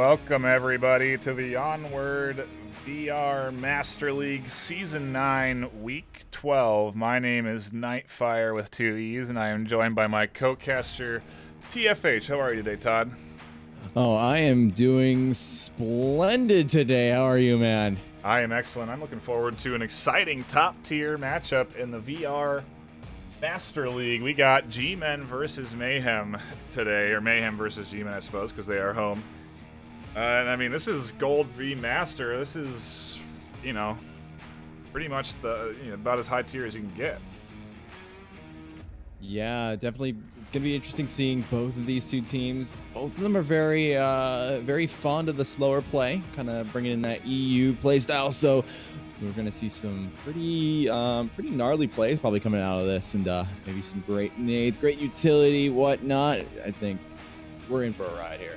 Welcome, everybody, to the Onward VR Master League Season 9, Week 12. My name is NightFiree with 2 E's, and I am joined by my co-caster, TFH. How are you today, Todd? Oh, I am doing splendid today. How are you, man? I am excellent. I'm looking forward to an exciting top-tier matchup in the VR Master League. We got G-Men versus Mayhem today, or Mayhem versus G-Men, I suppose, because they are home. And I mean, this is Gold v Master. This is, pretty much about as high tier as you can get. Yeah, definitely. It's going to be interesting seeing both of these two teams. Both of them are very, very fond of the slower play, kind of bringing in that EU play style. So we're going to see some pretty gnarly plays probably coming out of this, and maybe some great nades, great utility, whatnot. I think we're in for a ride here.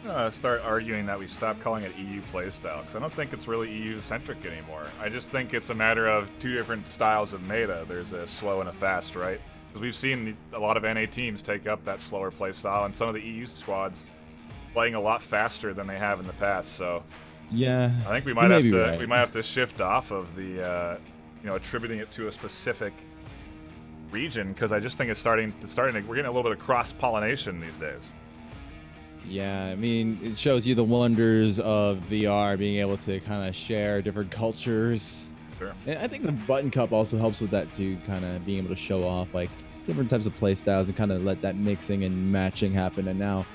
I'm going to start arguing that we stop calling it EU playstyle, because I don't think it's really EU-centric anymore. I just think it's a matter of two different styles of meta. There's a slow and a fast, right? Because we've seen a lot of NA teams take up that slower playstyle, and some of the EU squads playing a lot faster than they have in the past. So yeah, I think we might have to shift off of the attributing it to a specific region, because I just think we're getting a little bit of cross-pollination these days. Yeah, I mean, it shows you the wonders of VR, being able to kind of share different cultures. Sure. And I think the Button Cup also helps with that too, kind of being able to show off like different types of play styles and kind of let that mixing and matching happen. And now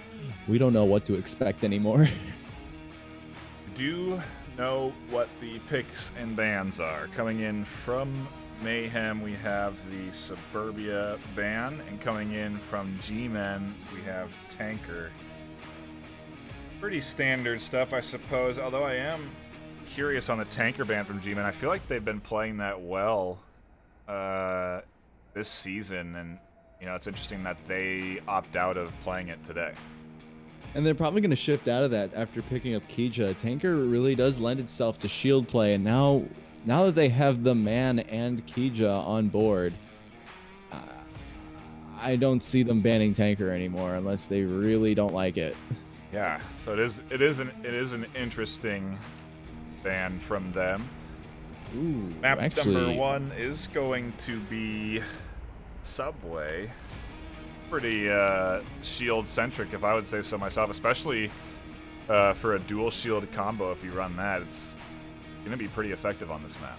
we don't know what to expect anymore. Do know what the picks and bans are. Coming in from Mayhem, we have the Suburbia ban, and coming in from G-Men, we have Tanker. Pretty standard stuff, I suppose, although I am curious on the Tanker ban from G-Men. I feel like they've been playing that well this season, and it's interesting that they opt out of playing it today. And they're probably going to shift out of that after picking up Kija. Tanker really does lend itself to shield play, and now that they have the man and Kija on board, I don't see them banning Tanker anymore unless they really don't like it. Yeah, so it is an interesting ban from them. Ooh, Map actually, number 1 is going to be Subway. Pretty shield centric, if I would say so myself, especially for a dual shield combo. If you run that, it's going to be pretty effective on this map.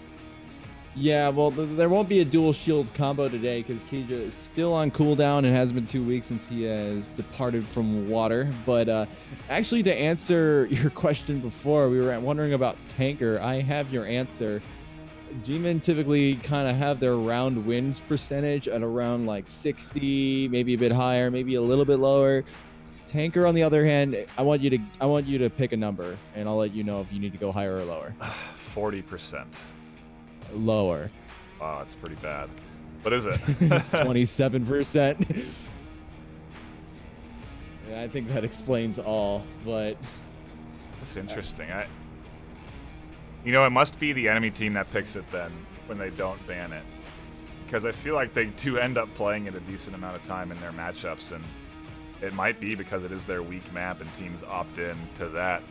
Yeah, well, there won't be a dual shield combo today because Kija is still on cooldown. It has been 2 weeks since he has departed from water. But actually, to answer your question before, we were wondering about Tanker. I have your answer. G-Men typically kind of have their round win percentage at around like 60, maybe a bit higher, maybe a little bit lower. Tanker, on the other hand, I want you to pick a number, and I'll let you know if you need to go higher or lower. 40%. Lower. Wow, that's pretty bad. What is it? It's 27%. Yeah, I think that explains all, but that's interesting. It must be the enemy team that picks it then when they don't ban it, because I feel like they do end up playing it a decent amount of time in their matchups, and it might be because it is their weak map and teams opt in to that.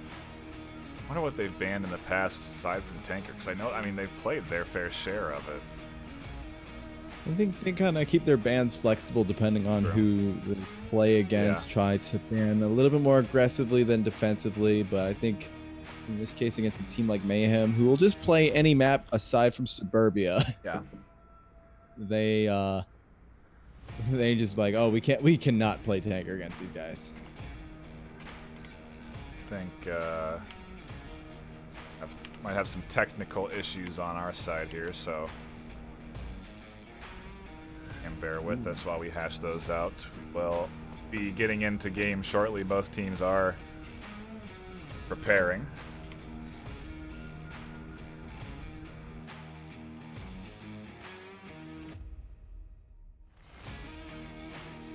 I wonder what they've banned in the past aside from Tanker, because they've played their fair share of it. I think they kind of keep their bans flexible depending on who they play against. Yeah. Try to ban a little bit more aggressively than defensively, but I think in this case against a team like Mayhem, who will just play any map aside from Suburbia, yeah, they just like, oh, we cannot play Tanker against these guys. I think might have some technical issues on our side here, so and bear with us while we hash those out. We will be getting into game shortly. Both teams are preparing.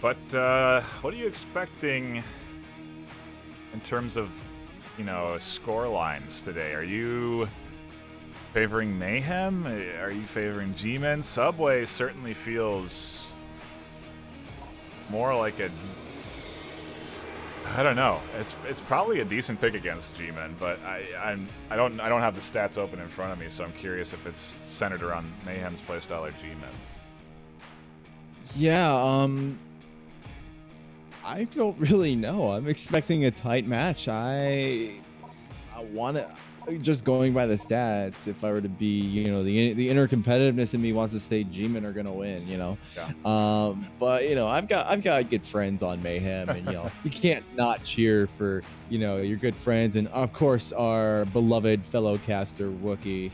But what are you expecting in terms of score lines today? Are you favoring Mayhem? Are you favoring G-Men? Subway certainly feels more like a I don't know. It's probably a decent pick against G-Men, but I don't have the stats open in front of me, so I'm curious if it's centered around Mayhem's playstyle or G-Men's. Yeah, I don't really know. I'm expecting a tight match. I want to, just going by the stats, if I were to be, you know, the inner competitiveness in me wants to say G-Men are gonna win, you know. Yeah. But you know, I've got good friends on Mayhem, and you know, you can't not cheer for, you know, your good friends, and of course our beloved fellow caster Wookie.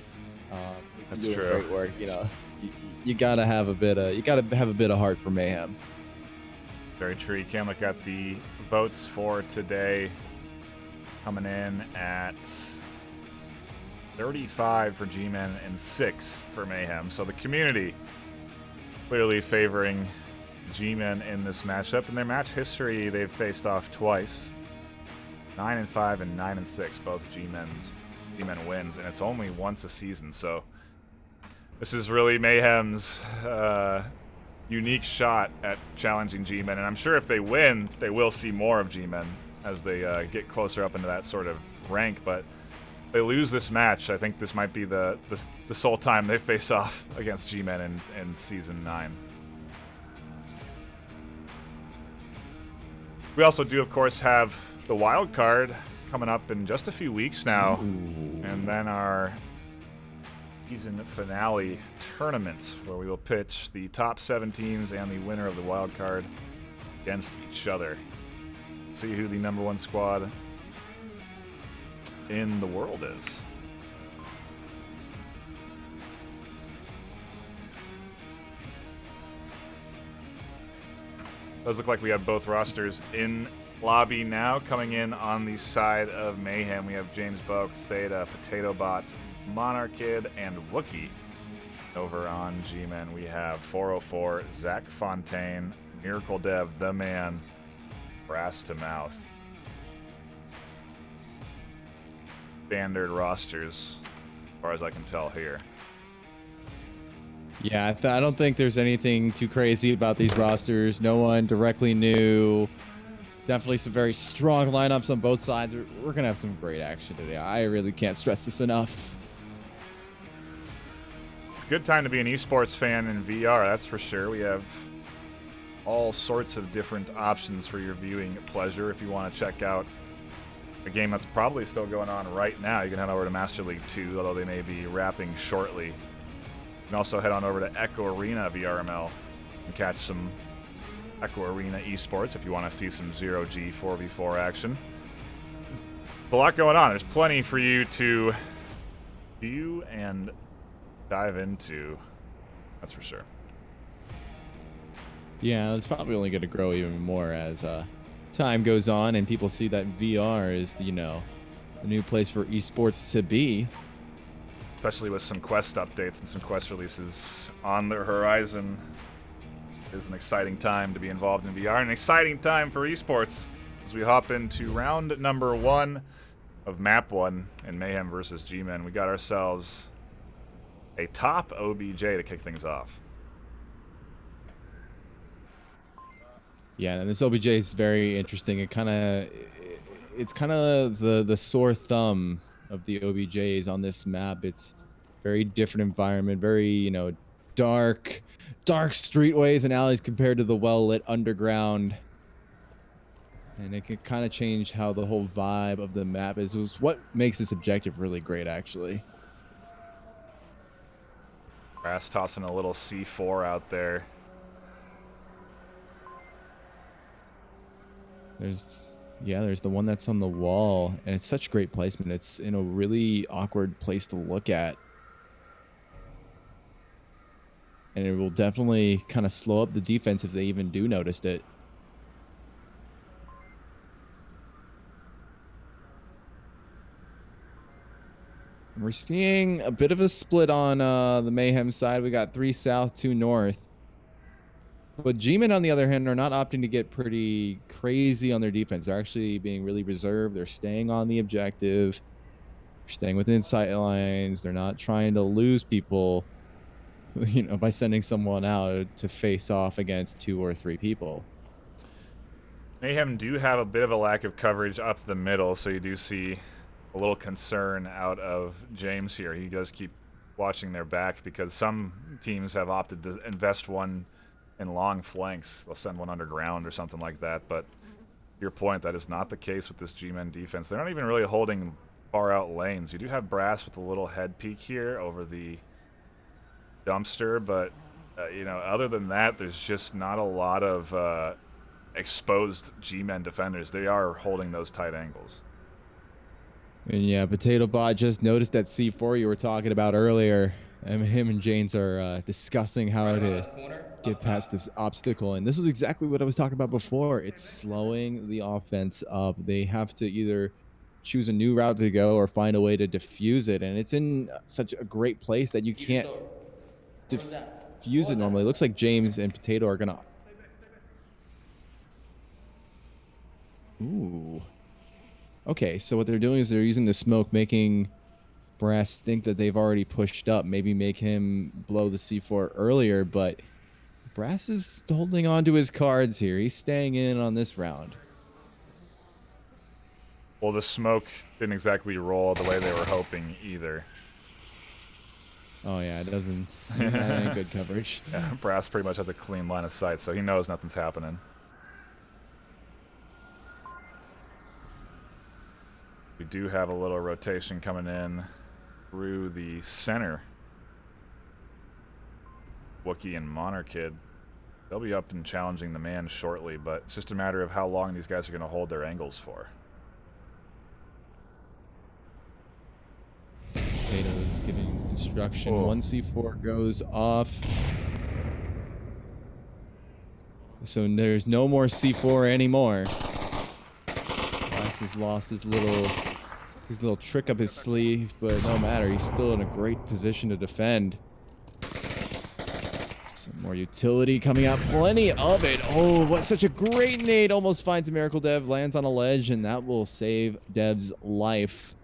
That's doing true. Great work, you know. You gotta have a bit of heart for Mayhem. Very true. You can look at the votes for today, coming in at 35 for G-Men and 6 for Mayhem. So the community clearly favoring G-Men in this matchup. In their match history, they've faced off twice. 9-5 and 9-6, both G-Men wins, and it's only once a season. So this is really Mayhem's unique shot at challenging G-Men, and I'm sure if they win, they will see more of G-Men as they get closer up into that sort of rank. But if they lose this match, I think this might be the sole time they face off against G-Men in Season 9. We also do, of course, have the wild card coming up in just a few weeks now. Ooh. And then our season finale tournament, where we will pitch the top 7 teams and the winner of the wild card against each other. See who the #1 squad in the world is. Does look like we have both rosters in lobby now. Coming in on the side of Mayhem, we have James Boak, Theta, Potato Bot, Monarchid, and Wookie. Over on G-Men, we have 404, Zach Fontaine, Miracle Dev, The Man, Brass to Mouth. Standard rosters, as far as I can tell here. Yeah, I don't think there's anything too crazy about these rosters. No one directly new. Definitely some very strong lineups on both sides. We're going to have some great action today. I really can't stress this enough. It's a good time to be an esports fan in VR, that's for sure. We have all sorts of different options for your viewing pleasure. If you want to check out a game that's probably still going on right now, you can head over to Master League 2, although they may be wrapping shortly. You can also head on over to Echo Arena VRML and catch some Echo Arena esports if you want to see some 0G 4v4 action. A lot going on. There's plenty for you to view and dive into, that's for sure. Yeah, it's probably only going to grow even more as time goes on and people see that VR is, you know, a new place for esports to be. Especially with some Quest updates and some Quest releases on the horizon. It is an exciting time to be involved in VR, an exciting time for esports as we hop into round number 1 of map 1 in Mayhem versus G-Men. We got ourselves a top OBJ to kick things off. Yeah, and this OBJ is very interesting. It's kind of the sore thumb of the OBJs on this map. It's very different environment, very, you know, dark streetways and alleys compared to the well-lit underground. And it can kind of change how the whole vibe of the map is. It was what makes this objective really great, actually. Brass tossing a little C4 out there. There's the one that's on the wall, and it's such great placement. It's in a really awkward place to look at. And it will definitely kind of slow up the defense if they even do notice it. We're seeing a bit of a split on the Mayhem side. We got 3 south, 2 north. But G-Men, on the other hand, are not opting to get pretty crazy on their defense. They're actually being really reserved. They're staying on the objective. They're staying within sight lines. They're not trying to lose people, you know, by sending someone out to face off against 2 or 3 people. Mayhem do have a bit of a lack of coverage up the middle, so you do see a little concern out of James here. He does keep watching their back because some teams have opted to invest one in long flanks. They'll send one underground or something like that, but to your point, that is not the case with this G-Men defense. They're not even really holding far out lanes. You do have Brass with a little head peek here over the dumpster, but you know, other than that, there's just not a lot of exposed G-Men defenders. They are holding those tight angles. And yeah, Potato Bot just noticed that C4 you were talking about earlier. And him and James are discussing how to get past this obstacle. And this is exactly what I was talking about before. It's slowing the offense up. They have to either choose a new route to go or find a way to defuse it. And it's in such a great place that you can't defuse it normally. It looks like James and Potato are going to... Ooh. Okay, so what they're doing is they're using the smoke, making Brass think that they've already pushed up, maybe make him blow the C4 earlier, but Brass is holding on to his cards here. He's staying in on this round. Well, the smoke didn't exactly roll the way they were hoping either. Oh yeah, it doesn't. That ain't good coverage. Yeah, Brass pretty much has a clean line of sight, so he knows nothing's happening. We do have a little rotation coming in through the center. Wookiee and Monarchid. They'll be up and challenging the man shortly, but it's just a matter of how long these guys are going to hold their angles for. Potatoes giving instruction. Oh. One C4 goes off. So there's no more C4 anymore. Brass has lost his little trick up his sleeve, but no matter. He's still in a great position to defend. Some more utility coming out. Plenty of it. Oh, what such a great nade. Almost finds a Miracle Dev. Lands on a ledge, and that will save Dev's life.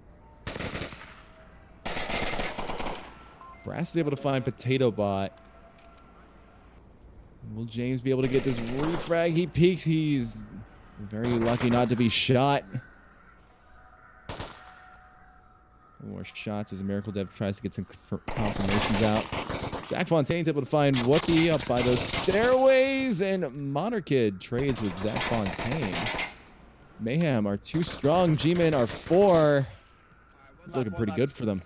Brass is able to find Potato Bot. Will James be able to get this refrag? He peeks. He's very lucky not to be shot. More shots as a Miracle Dev tries to get some confirmations out. Zach Fontaine's able to find Wookiee up by those stairways, and Monarchid trades with Zach Fontaine. Mayhem are 2 strong. G-Men are 4. It's looking pretty good for them.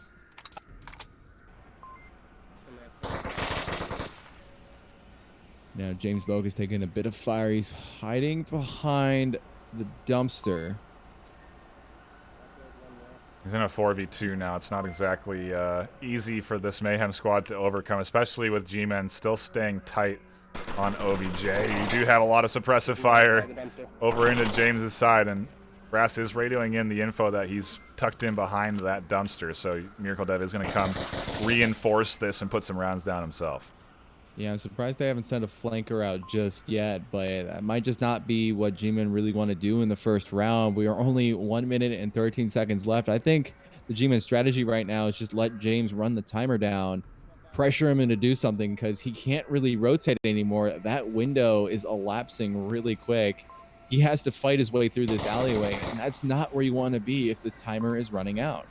Now James Bogue is taking a bit of fire. He's hiding behind the dumpster. He's in a 4v2 now. It's not exactly easy for this Mayhem squad to overcome, especially with G-Men still staying tight on OBJ. You do have a lot of suppressive fire over into James's side, and Brass is radioing in the info that he's tucked in behind that dumpster, so Miracle Dev is going to come reinforce this and put some rounds down himself. Yeah, I'm surprised they haven't sent a flanker out just yet, but that might just not be what G-Men really want to do in the first round. We are only 1 minute and 13 seconds left. I think the G-Men strategy right now is just let James run the timer down, pressure him into do something, because he can't really rotate anymore. That window is elapsing really quick. He has to fight his way through this alleyway, and that's not where you want to be if the timer is running out.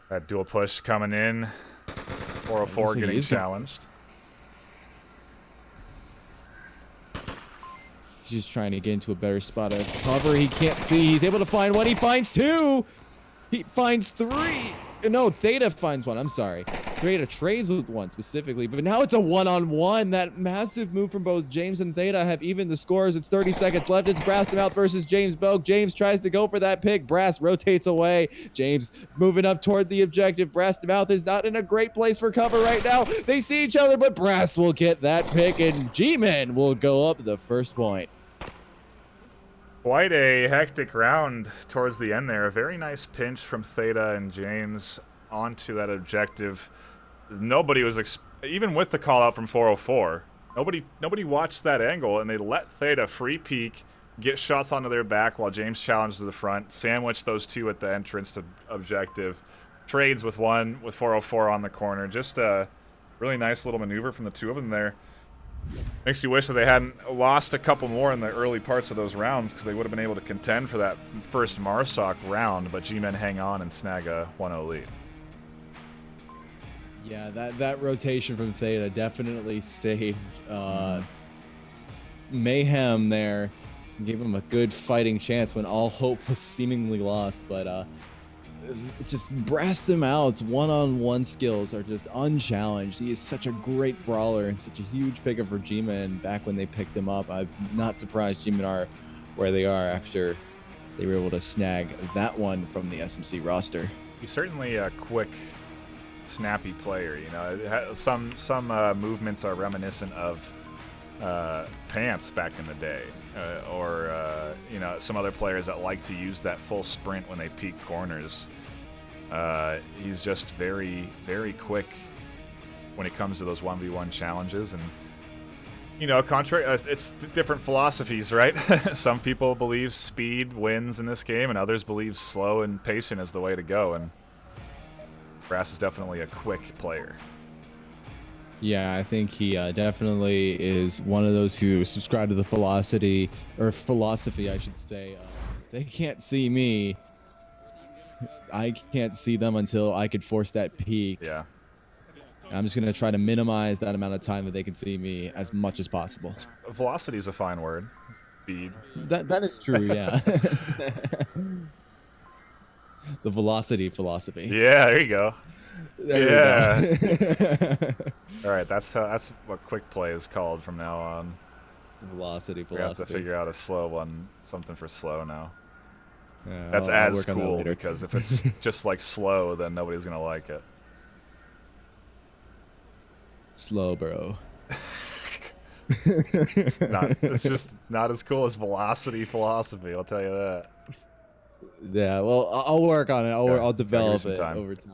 That dual push coming in. 404 getting challenged. He's just trying to get into a better spot of cover. He can't see. He's able to find one. He finds 2. He finds 3. No, Theta finds 1. I'm sorry. Theta trades with 1 specifically, but now it's a 1-on-1. That massive move from both James and Theta have evened the scores. It's 30 seconds left. It's Brass Mouth versus James Bogue. James tries to go for that pick. Brass rotates away. James moving up toward the objective. Brass Mouth is not in a great place for cover right now. They see each other, but Brass will get that pick, and G-Men will go up the first point. Quite a hectic round towards the end there. A very nice pinch from Theta and James onto that objective. Nobody was, even with the call out from 404, nobody watched that angle, and they let Theta free peek, get shots onto their back while James challenged to the front, sandwiched those 2 at the entrance to objective, trades with 1 with 404 on the corner. Just a really nice little maneuver from the 2 of them there. Makes you wish that they hadn't lost a couple more in the early parts of those rounds, because they would have been able to contend for that first Marsoc round, but G-Men hang on and snag a 1-0 lead. Yeah, that rotation from Theta definitely saved Mayhem there. Gave him a good fighting chance when all hope was seemingly lost, but just brassed him out. One-on-one skills are just unchallenged. He is such a great brawler and such a huge pickup for G-Men back when they picked him up. I'm not surprised G-Men are where they are after they were able to snag that one from the SMC roster. He's certainly a quick, snappy player. You know, some movements are reminiscent of Pants back in the day, or you know, some other players that like to use that full sprint when they peek corners. He's just very, very quick when it comes to those 1v1 challenges, and you know, contrary, it's different philosophies, right? Some people believe speed wins in this game, and others believe slow and patient is the way to go. And Brass is definitely a quick player. Yeah, I think he definitely is one of those who subscribe to the philosophy, I should say. They can't see me. I can't see them until I could force that peak. Yeah. I'm just going to try to minimize that amount of time that they can see me as much as possible. Velocity is a fine word. Speed. That is true, yeah. The velocity philosophy. Yeah, there you go. There we go. All right, that's what quick play is called from now on. Velocity We have to figure out a slow one, something for slow now. Yeah, that's I'll as cool, because if it's just like slow, then nobody's gonna like it. Slow, bro. It's just not as cool as velocity philosophy, I'll tell you that. Yeah, well, I'll work on it. I'll develop it time. over time.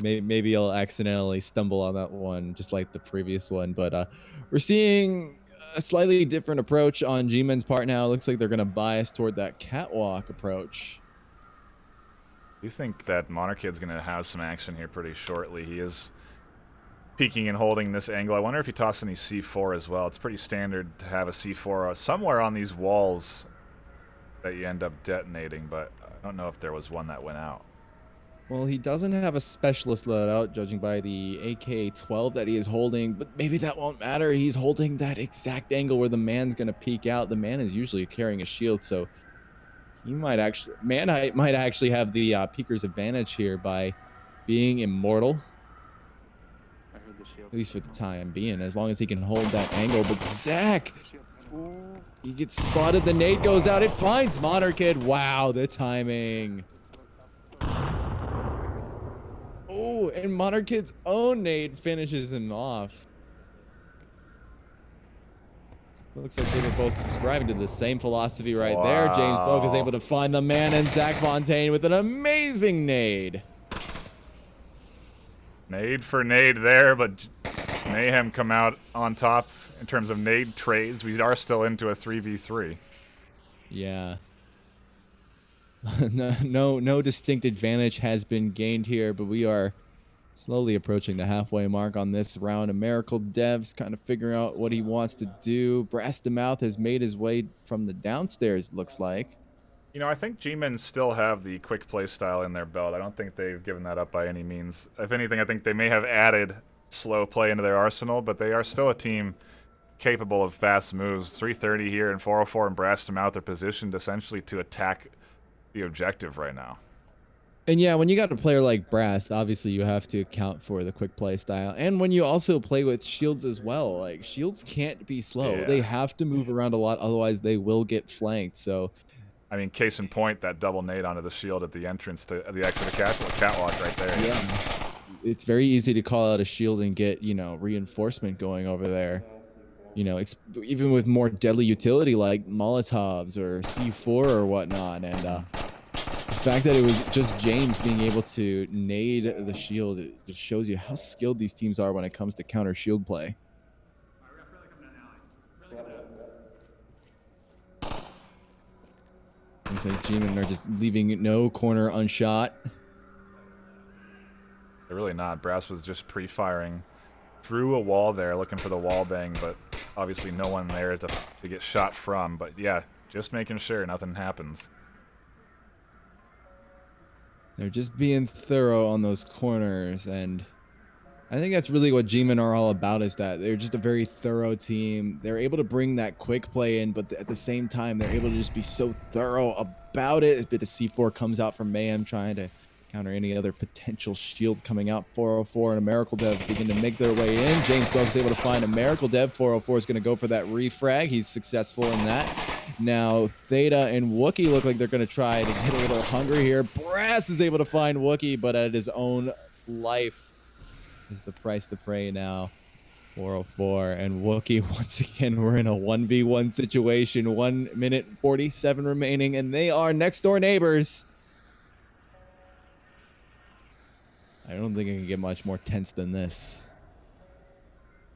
Maybe I'll accidentally stumble on that one, just like the previous one. But we're seeing a slightly different approach on G-Men's part now. It looks like they're going to bias toward that catwalk approach. Do you think that Monarchid's going to have some action here pretty shortly? He is peeking and holding this angle. I wonder if he tossed any C4 as well. It's pretty standard to have a C4 somewhere on these walls that you end up detonating, but I don't know if there was one that went out. Well, he doesn't have a specialist loadout, judging by the AK-12 that he is holding, but maybe that won't matter. He's holding that exact angle where the man's going to peek out. The man is usually carrying a shield, so he might actually... Man might actually have the peeker's advantage here by being immortal. At least for the time being, as long as he can hold that angle. But Zach, he gets spotted. The nade goes out. It finds Monarchid. Wow, the timing. Oh, and Monarchid's own nade finishes him off. Looks like they were both subscribing to the same philosophy right there. James Boak is able to find the man, and Zach Fontaine with an amazing nade. Nade for nade there, but Mayhem come out on top in terms of nade trades. We are still into a 3v3. Yeah. No distinct advantage has been gained here, but we are slowly approaching the halfway mark on this round. Miracle Dev's kind of figuring out what he wants to do. Brass to Mouth has made his way from the downstairs, looks like. You know, I think G-Men still have the quick play style in their belt. I don't think they've given that up by any means. If anything, I think they may have added slow play into their arsenal, but they are still a team capable of fast moves. 330 here and 404 and Brass to Mouth are positioned essentially to attack the objective right now. And yeah, when you got a player like Brass, obviously you have to account for the quick play style. And when you also play with shields as well, like shields can't be slow. Yeah. They have to move around a lot, otherwise they will get flanked. So, I mean, case in point, that double nade onto the shield at the entrance to the exit of catwalk right there. Yeah, it's very easy to call out a shield and get, you know, reinforcement going over there. You know, even with more deadly utility like Molotovs or C4 or whatnot. And the fact that it was just James being able to nade the shield, it just shows you how skilled these teams are when it comes to counter shield play. Looks like G-Men are just leaving no corner unshot. They're really not. Brass was just pre-firing through a wall there, looking for the wall bang, but obviously no one there to get shot from. But yeah, just making sure nothing happens. They're just being thorough on those corners, and I think that's really what G-Men are all about, is that they're just a very thorough team. They're able to bring that quick play in, but at the same time, they're able to just be so thorough about it. A bit of C4 comes out from MAYHEM, trying to counter any other potential shield coming out. 404 and a Miracle Dev begin to make their way in. James Doug's able to find a Miracle Dev. 404 is going to go for that refrag. He's successful in that. Now, Theta and Wookie look like they're going to try to get a little hungry here. Brass is able to find Wookie, but at his own life is the price to pay now. 404 and Wookie, once again, we're in a 1v1 situation. 1 minute 47 remaining, and they are next door neighbors. I don't think it can get much more tense than this.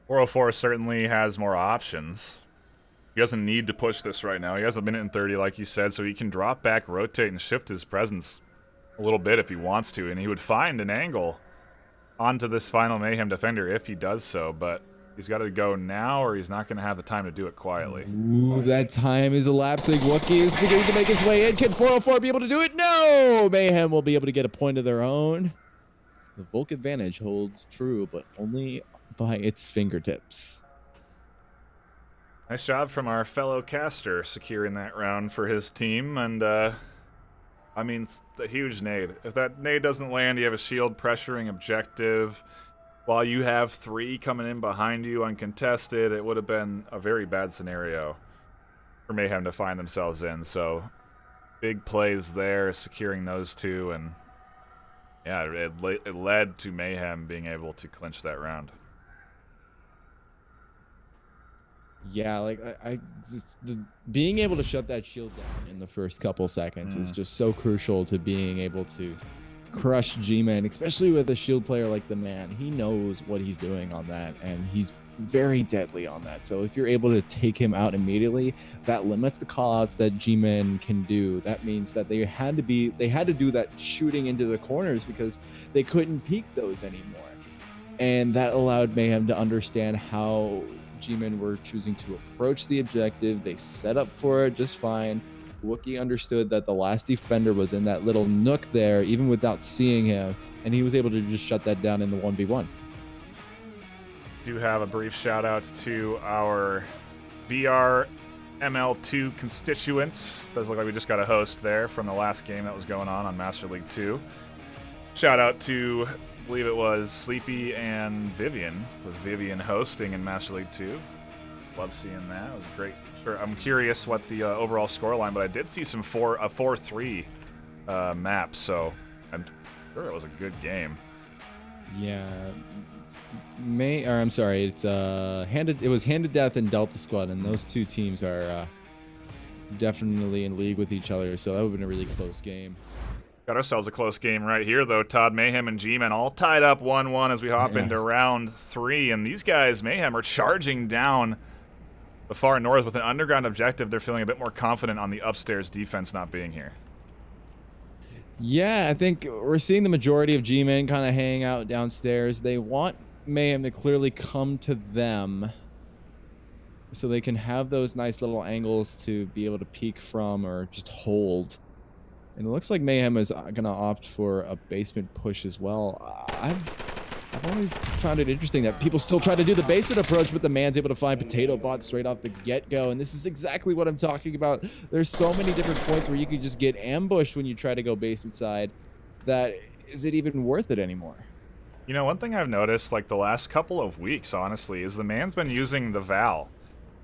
404 certainly has more options. He doesn't need to push this right now. He has 1 minute and 30, like you said, so he can drop back, rotate, and shift his presence a little bit if he wants to, and he would find an angle onto this final MAYHEM defender if he does so, but he's got to go now or he's not going to have the time to do it quietly. Ooh, that time is elapsing. Wookie is beginning to make his way in. Can 404 be able to do it? No! MAYHEM will be able to get a point of their own. The Volk advantage holds true, but only by its fingertips. Nice job from our fellow caster securing that round for his team, and I mean, the huge nade. If that nade doesn't land, you have a shield pressuring objective. While you have 3 coming in behind you uncontested, it would have been a very bad scenario for MAYHEM to find themselves in. So, big plays there, securing those 2, and yeah, it led to MAYHEM being able to clinch that round. Yeah, like being able to shut that shield down in the first couple seconds is just so crucial to being able to crush G-Man, especially with a shield player like the man. He knows what he's doing on that, and he's very deadly on that. So if you're able to take him out immediately, that limits the callouts that G-Man can do. That means that they had to do that shooting into the corners because they couldn't peek those anymore, and that allowed MAYHEM to understand how G-Men were choosing to approach the objective. They set up for it just fine. Wookie understood that the last defender was in that little nook there, even without seeing him, and he was able to just shut that down in the 1v1. Do have a brief shout out to our VRML2 constituents. Does look like we just got a host there from the last game that was going on Master League 2. Shout out to, I believe it was Sleepy and Vivian, with Vivian hosting in Master League 2. Love seeing that. It was great. Sure, I'm curious what the overall scoreline, but I did see some a 4-3 map, so I'm sure it was a good game. Yeah, I'm sorry. It's it was Handed Death and Delta Squad, and those two teams are definitely in league with each other, so that would have been a really close game. Got ourselves a close game right here, though. Todd, MAYHEM, and G-Men all tied up 1-1 as we hop into round 3. And these guys, MAYHEM, are charging down the far north with an underground objective. They're feeling a bit more confident on the upstairs defense not being here. Yeah, I think we're seeing the majority of G-Men kind of hang out downstairs. They want MAYHEM to clearly come to them so they can have those nice little angles to be able to peek from or just hold. And it looks like MAYHEM is going to opt for a basement push as well. I've always found it interesting that people still try to do the basement approach, but the man's able to find Potato Bot straight off the get-go. And this is exactly what I'm talking about. There's so many different points where you could just get ambushed when you try to go basement side. That is it even worth it anymore? You know, one thing I've noticed, like the last couple of weeks, honestly, is the man's been using the Val.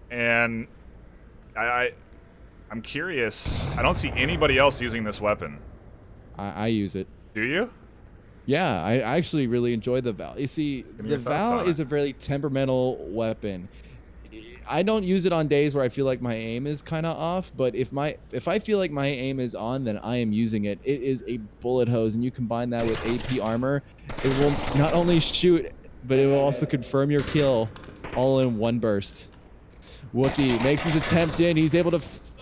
And I'm curious. I don't see anybody else using this weapon. I use it. Do you? Yeah, I actually really enjoy the Val. You see, the Val is a very temperamental weapon. I don't use it on days where I feel like my aim is kind of off, but if I feel like my aim is on, then I am using it. It is a bullet hose, and you combine that with AP armor, it will not only shoot, but it will also confirm your kill all in one burst. Wookie makes his attempt in. He's able to...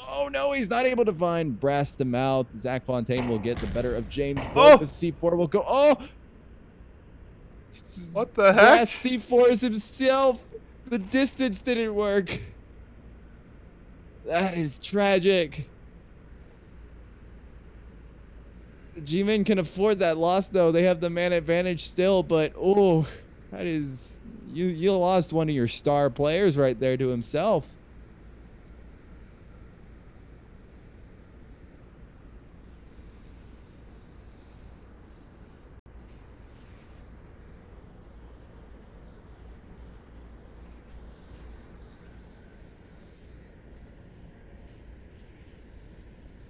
Oh no, he's not able to find Brass to mouth. Zach Fontaine will get the better of James. The C4 will go... Oh! What the heck? Yes, C4s himself. The distance didn't work. That is tragic. The G-Men can afford that loss, though. They have the man advantage still, but oh, that is... You lost one of your star players right there to himself.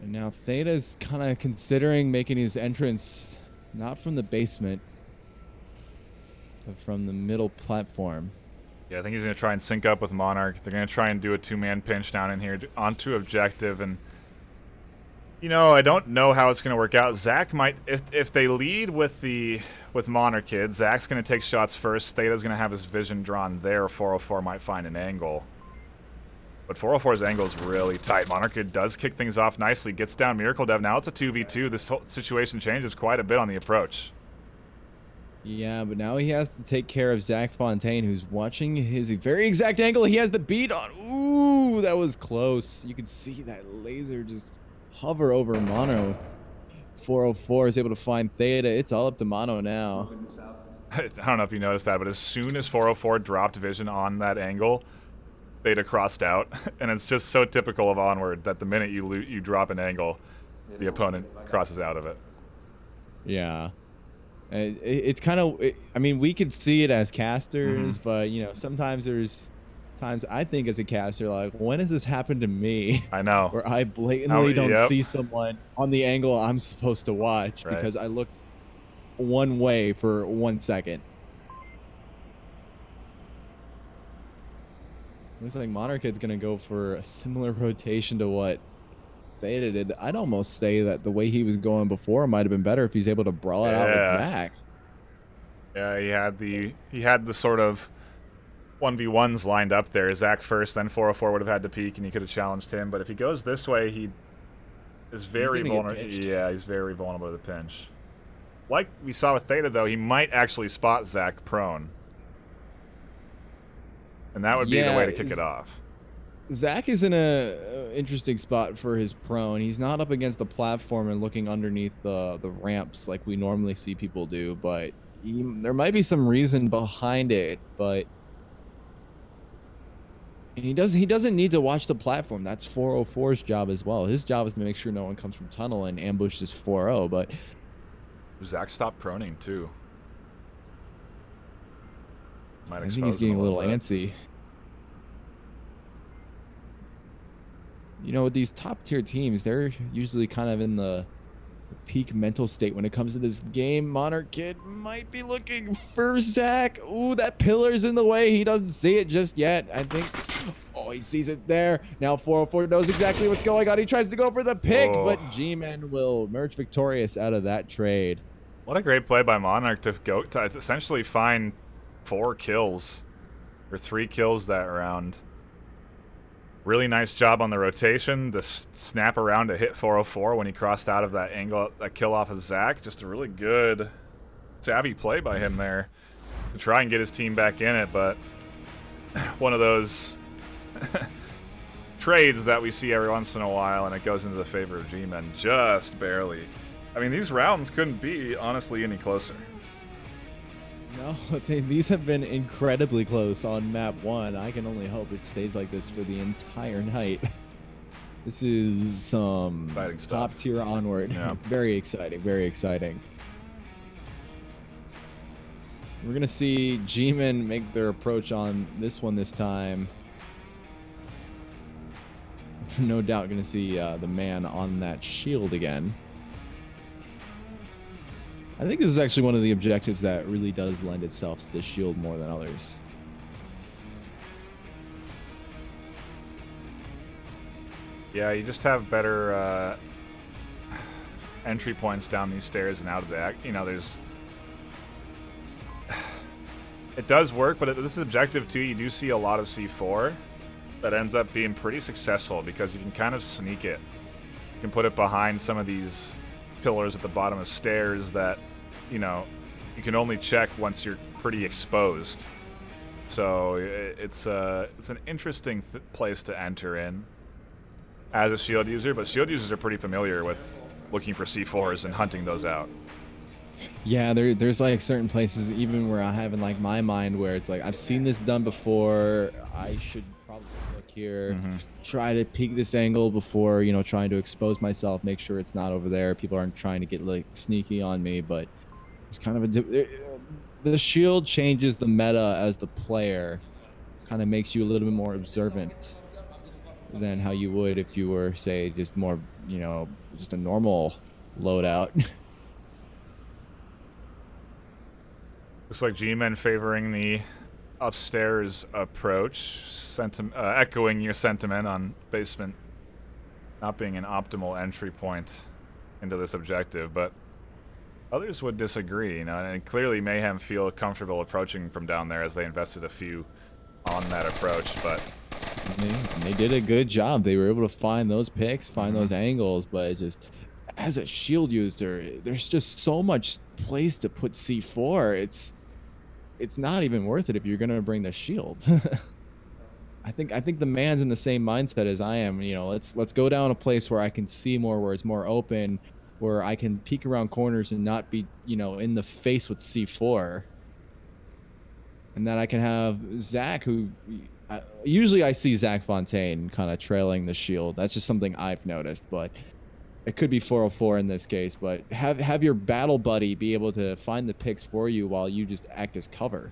And now Theta's kind of considering making his entrance not from the basement, but from the middle platform. Yeah, I think he's going to try and sync up with Monarch. They're going to try and do a two-man pinch down in here onto objective. And, you know, I don't know how it's going to work out. Zach might, if they lead with Monarch Kid, Zach's going to take shots first. Theta's going to have his vision drawn there. 404 might find an angle. But 404's angle is really tight. Monarch Kid does kick things off nicely. Gets down Miracle Dev. Now it's a 2v2. This whole situation changes quite a bit on the approach. Yeah, but now he has to take care of Zach Fontaine, who's watching his very exact angle. He has the beat on. Ooh, that was close. You could see that laser just hover over Mono. 404 is able to find Theta. It's all up to Mono now. I don't know if you noticed that, but as soon as 404 dropped vision on that angle, Theta crossed out. And it's just so typical of Onward that the minute you drop an angle, the opponent crosses out of it. Yeah. It's kind of, I mean, we could see it as casters, but, you know, sometimes there's times I think as a caster, like, when has this happened to me? I know. Where I blatantly don't see someone on the angle I'm supposed to watch because I looked one way for 1 second. Looks like Monarch Kid's going to go for a similar rotation to what Theta did. I'd almost say that the way he was going before might have been better if he's able to brawl it out with Zach. Yeah, he had the sort of 1v1s lined up there. Zach first, then 404 would have had to peek, and he could have challenged him. But if he goes this way, he is very vulnerable. Yeah, he's very vulnerable to the pinch. Like we saw with Theta, though, he might actually spot Zach prone. And that would be the way to kick it off. Zach is in a interesting spot for his prone. He's not up against the platform and looking underneath the ramps like we normally see people do, but there might be some reason behind it. But he doesn't need to watch the platform. That's 404's job as well. His job is to make sure no one comes from tunnel and ambushes 4-0. But Zach stopped proning too. I think he's getting a little antsy. You know, with these top tier teams, they're usually kind of in the peak mental state when it comes to this game. Monarch Kid might be looking for Zach. Ooh, that pillar's in the way. He doesn't see it just yet. I think, oh, he sees it there. Now 404 knows exactly what's going on. He tries to go for the pick, but G-Men will emerge victorious out of that trade. What a great play by Monarch to go to essentially find 4 kills or 3 kills that round. Really nice job on the rotation. The snap around to hit 404 when he crossed out of that angle, that kill off of Zach. Just a really good, savvy play by him there to try and get his team back in it. But one of those trades that we see every once in a while, and it goes into the favor of G-Men just barely. I mean, these rounds couldn't be, honestly, any closer. No, these have been incredibly close on map 1. I can only hope it stays like this for the entire night. This is some top tier Onward. Yeah. Very exciting, very exciting. We're going to see G-Men make their approach on this one this time. No doubt going to see the man on that shield again. I think this is actually one of the objectives that really does lend itself to the shield more than others. Yeah, you just have better entry points down these stairs and out of the, you know, there's... It does work, but this is objective too. You do see a lot of C4 that ends up being pretty successful because you can kind of sneak it. You can put it behind some of these pillars at the bottom of stairs that, you know, you can only check once you're pretty exposed. So it's an interesting place to enter in as a shield user, but shield users are pretty familiar with looking for C4s and hunting those out. Yeah, there's like certain places even where I have in like my mind where it's like I've seen this done before. I should probably look here, try to peek this angle before, you know, trying to expose myself, make sure it's not over there. People aren't trying to get like sneaky on me, but it's kind of the shield changes the meta as the player, kind of makes you a little bit more observant than how you would if you were, say, just more, you know, just a normal loadout. Looks like G-Men favoring the upstairs approach, echoing your sentiment on basement not being an optimal entry point into this objective, but others would disagree, you know, and clearly Mayhem feel comfortable approaching from down there as they invested a few on that approach, but They did a good job. They were able to find those picks, find those angles, but it just, as a shield user, there's just so much place to put C4. It's not even worth it if you're gonna bring the shield. I think the man's in the same mindset as I am. You know, let's go down a place where I can see more, where it's more open, where I can peek around corners and not be, you know, in the face with C4. And then I can have Zach, who usually I see Zach Fontaine kind of trailing the shield. That's just something I've noticed, but it could be 404 in this case. But have your battle buddy be able to find the picks for you while you just act as cover.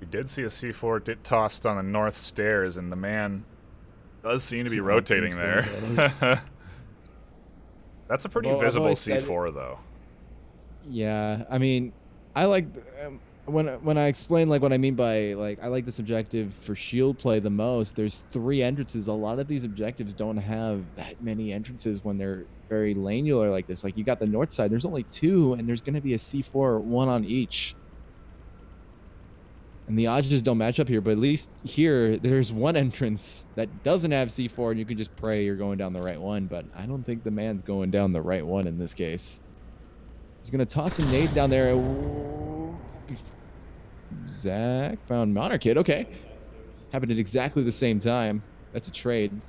we did see a C4 get tossed on the north stairs, and the man does seem to be rotating there. That's a pretty visible C4, though. Yeah, I mean, I like when I explain like what I mean by like I like this objective for shield play the most. There's 3 entrances. A lot of these objectives don't have that many entrances when they're very lanular like this. Like you got the north side, there's only 2, and there's gonna be a C4, 1 on each. And the odds just don't match up here, but at least here, there's 1 entrance that doesn't have C4, and you can just pray you're going down the right one, but I don't think the man's going down the right one in this case. He's going to toss a nade down there. Zach found Monarchid. Okay. Happened at exactly the same time. That's a trade.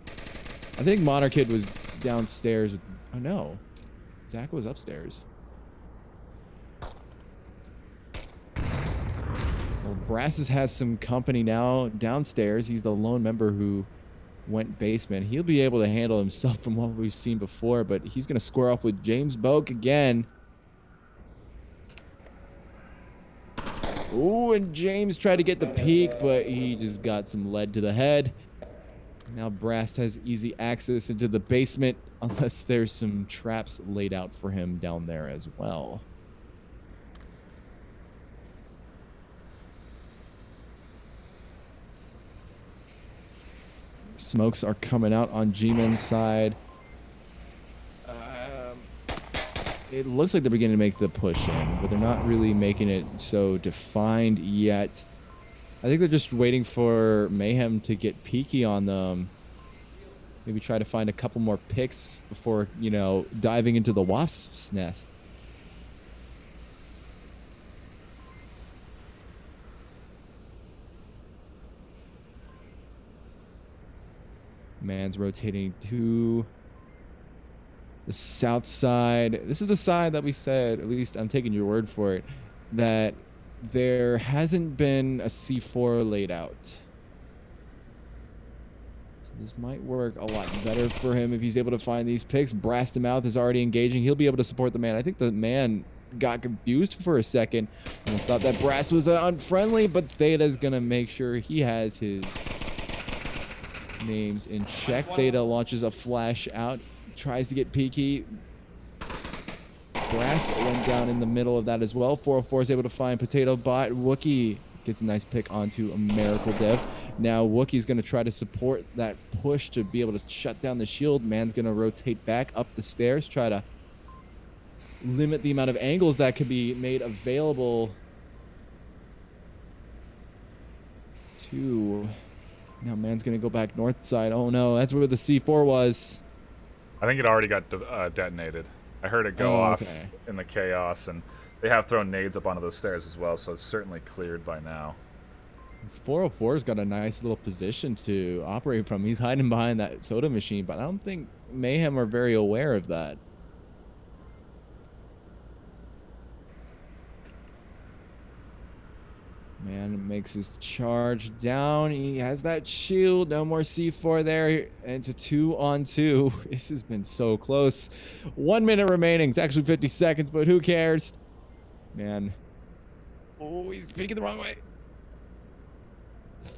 I think Monarchid was downstairs with... Oh, no. Zach was upstairs. Well, Brasses has some company now downstairs. He's the lone member who went basement. He'll be able to handle himself from what we've seen before, but he's going to square off with James Boak again. Ooh, and James tried to get the peek, but he just got some lead to the head. Now Brass has easy access into the basement, unless there's some traps laid out for him down there as well. Smokes are coming out on G-Men's side. It looks like they're beginning to make the push in, but they're not really making it so defined yet. I think they're just waiting for Mayhem to get peeky on them. Maybe try to find a couple more picks before, you know, diving into the wasp's nest. Man's rotating to the south side. This is the side that we said, at least I'm taking your word for it, that there hasn't been a C4 laid out. So this might work a lot better for him if he's able to find these picks. Blast him out is already engaging. He'll be able to support the man. I think the man got confused for a second. Almost thought that Brass was unfriendly, but Theta's going to make sure he has his names in check. Theta launches a flash out, tries to get peeky. Brass went down in the middle of that as well. 404 is able to find Potato Bot. Wookie gets a nice pick onto a Miracle Dev. Now Wookie's going to try to support that push to be able to shut down the shield. Man's going to rotate back up the stairs, try to limit the amount of angles that could be made available to Now man's gonna go back north side. Oh no, that's where the C4 was. I think it already got detonated. I heard it go off okay. in the chaos, and they have thrown nades up onto those stairs as well, so it's certainly cleared by now. 404's got a nice little position to operate from. He's hiding behind that soda machine, but I don't think Mayhem are very aware of that. Man makes his charge down. He has that shield. No more C4 there. And it's a 2-on-2. This has been so close. 1 minute remaining. It's actually 50 seconds, but who cares? Man. Oh, he's peeking the wrong way.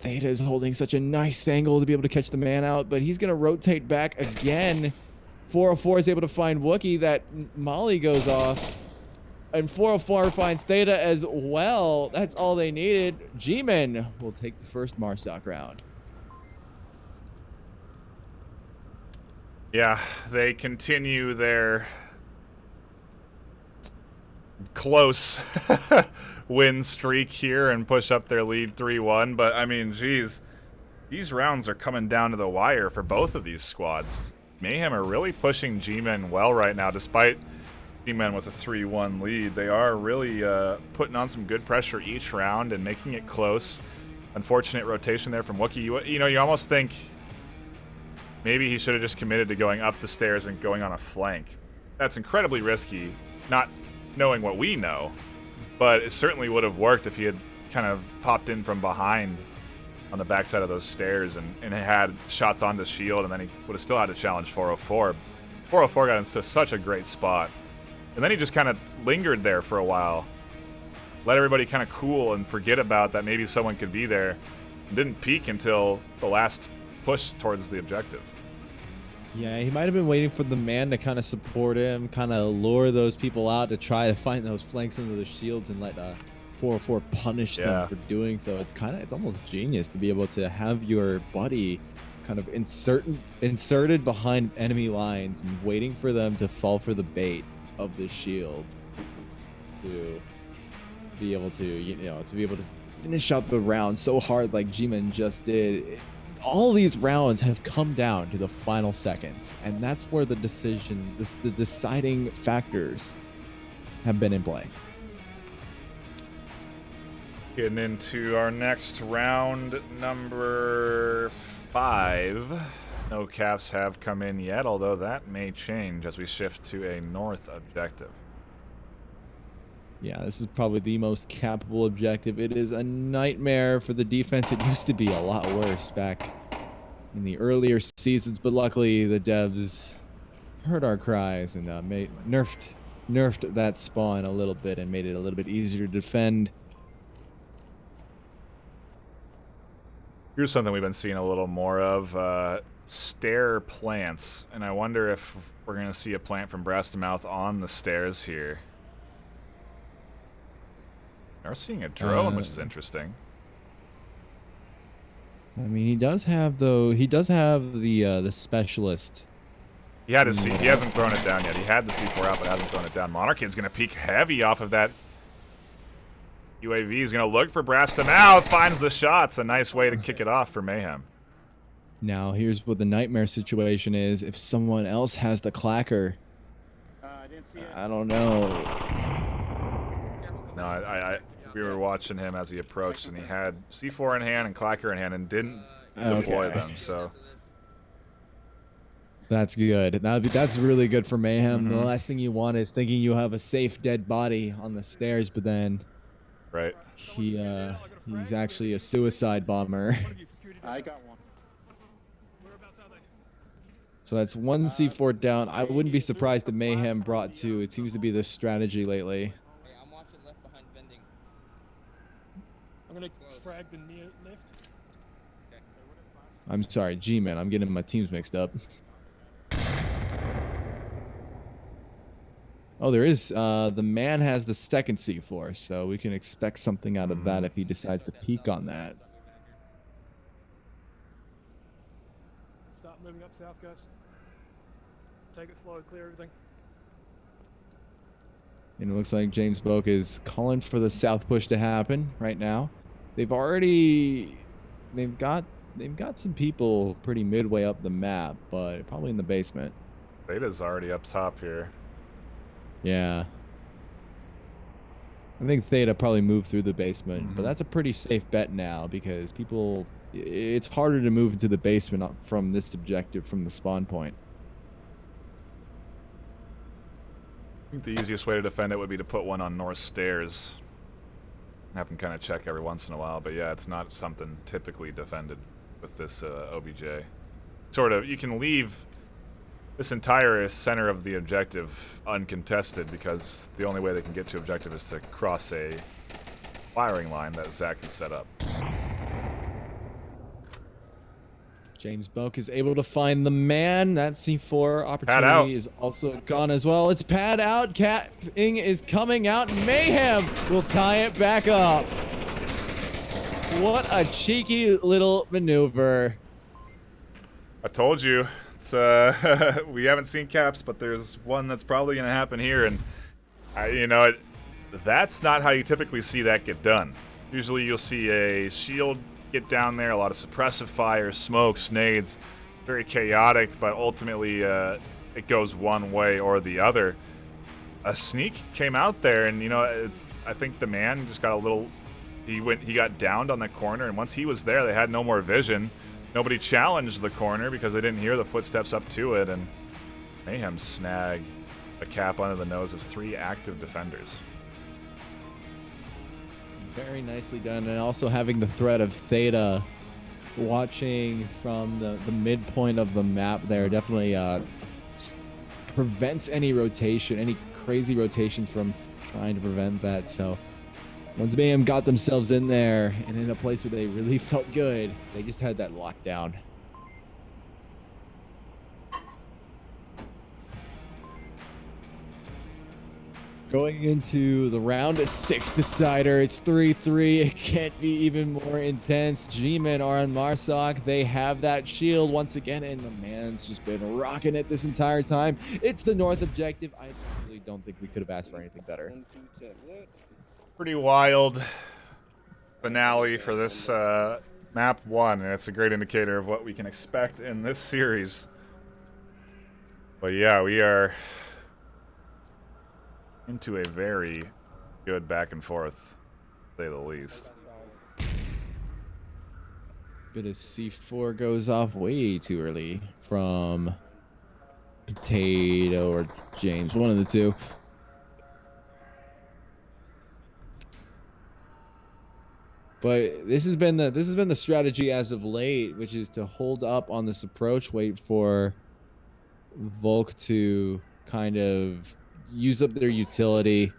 Theta is holding such a nice angle to be able to catch the man out, but he's going to rotate back again. 404 is able to find Wookiee. That Molly goes off. And 404 finds Theta as well. That's all they needed. G-Men will take the first Marstock round. Yeah, they continue their close win streak here and push up their lead 3-1. But, I mean, geez, these rounds are coming down to the wire for both of these squads. Mayhem are really pushing G-Men well right now, despite G-Men with a 3-1 lead. They are really putting on some good pressure each round and making it close. Unfortunate rotation there from Wookiee. You know, you almost think maybe he should have just committed to going up the stairs and going on a flank. That's incredibly risky, not knowing what we know, but it certainly would have worked if he had kind of popped in from behind on the backside of those stairs and had shots on the shield, and then he would have still had to challenge 404. 404 got into such a great spot. And then he just kind of lingered there for a while. Let everybody kind of cool and forget about that maybe someone could be there. And didn't peek until the last push towards the objective. Yeah, he might have been waiting for the man to kind of support him, kind of lure those people out to try to find those flanks into the shields and let 404 punish them for doing so. It's almost genius to be able to have your buddy kind of inserted behind enemy lines and waiting for them to fall for the bait of the shield to be able to finish out the round so hard like G-Men just did. All these rounds have come down to the final seconds, and that's where the deciding factors have been in play. Getting into our next round, number 5. No caps have come in yet, although that may change as we shift to a north objective. Yeah, this is probably the most capable objective. It is a nightmare for the defense. It used to be a lot worse back in the earlier seasons, but luckily the devs heard our cries and nerfed that spawn a little bit and made it a little bit easier to defend. Here's something we've been seeing a little more of. Stair plants, and I wonder if we're going to see a plant from Brass to Mouth on the stairs here. We're seeing a drone, which is interesting. I mean, he does have the specialist. He had his he hasn't thrown it down yet. He had the C4 out, but hasn't thrown it down. Monarchy is going to peek heavy off of that. UAV is going to look for Brass to Mouth, finds the shots. A nice way to kick it off for Mayhem. Now, here's what the nightmare situation is. If someone else has the clacker, I don't know. No, we were watching him as he approached, and he had C4 in hand and clacker in hand and didn't deploy them, so. That's good. That's really good for Mayhem. The last thing you want is thinking you have a safe dead body on the stairs, but then he's actually a suicide bomber. I got one. So that's one C4 down. I wouldn't be surprised if Mayhem brought 2. It seems to be the strategy lately. Hey, I'm watching left behind vending. I'm gonna frag the near lift. Okay. I'm sorry, G-Man. I'm getting my teams mixed up. Oh, there is. The man has the second C4, so we can expect something out of that if he decides to peek on that. Start moving up south, guys. Take it slow, clear everything. And it looks like James Boak is calling for the south push to happen right now. They've got they've got some people pretty midway up the map, but probably in the basement. Theta's already up top here. Yeah. I think Theta probably moved through the basement, but that's a pretty safe bet now because people, it's harder to move into the basement from this objective from the spawn point. I think the easiest way to defend it would be to put one on north stairs. Have them kind of check every once in a while, but yeah, it's not something typically defended with this OBJ. Sort of, you can leave this entire center of the objective uncontested because the only way they can get to objective is to cross a firing line that Zach has set up. James Boak is able to find the man. That C4 opportunity is also gone as well. It's pad out. Capping is coming out. Mayhem will tie it back up. What a cheeky little maneuver. I told you. It's we haven't seen caps, but there's one that's probably going to happen here, and you know, that's not how you typically see that get done. Usually you'll see a shield get down there, a lot of suppressive fire, smoke, nades, very chaotic, but ultimately it goes one way or the other. A sneak came out there, and you know, I think the man just got a little, he got downed on the corner, and once he was there, they had no more vision. Nobody challenged the corner because they didn't hear the footsteps up to it, and Mayhem snag a cap under the nose of 3 active defenders. Very nicely done, and also having the threat of Theta watching from the midpoint of the map there definitely prevents any rotation, any crazy rotations from trying to prevent that. So once Mayhem got themselves in there and in a place where they really felt good, they just had that lockdown. Going into the round of 6 decider, it's 3-3. It can't be even more intense. G-Men are on Marsoc. They have that shield once again, and the man's just been rocking it this entire time. It's the north objective. I really don't think we could have asked for anything better. Pretty wild finale for this map 1, and it's a great indicator of what we can expect in this series. But yeah, we are into a very good back and forth, to say the least. Bit of C4 goes off way too early from Potato or James, one of the two. But this has been the strategy as of late, which is to hold up on this approach, wait for Volk to kind of use up their utility,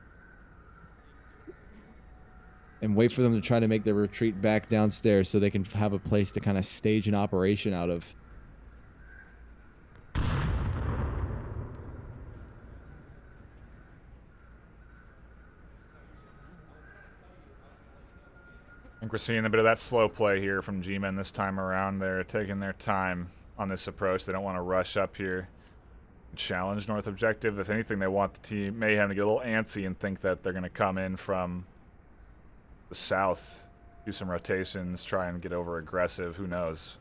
and wait for them to try to make their retreat back downstairs so they can have a place to kind of stage an operation out of. I think we're seeing a bit of that slow play here from G-Men this time around. They're taking their time on this approach. They don't want to rush up here and challenge north objective. If anything, they want the team Mayhem to get a little antsy and think that they're going to come in from the south, do some rotations, try and get over aggressive. Who knows?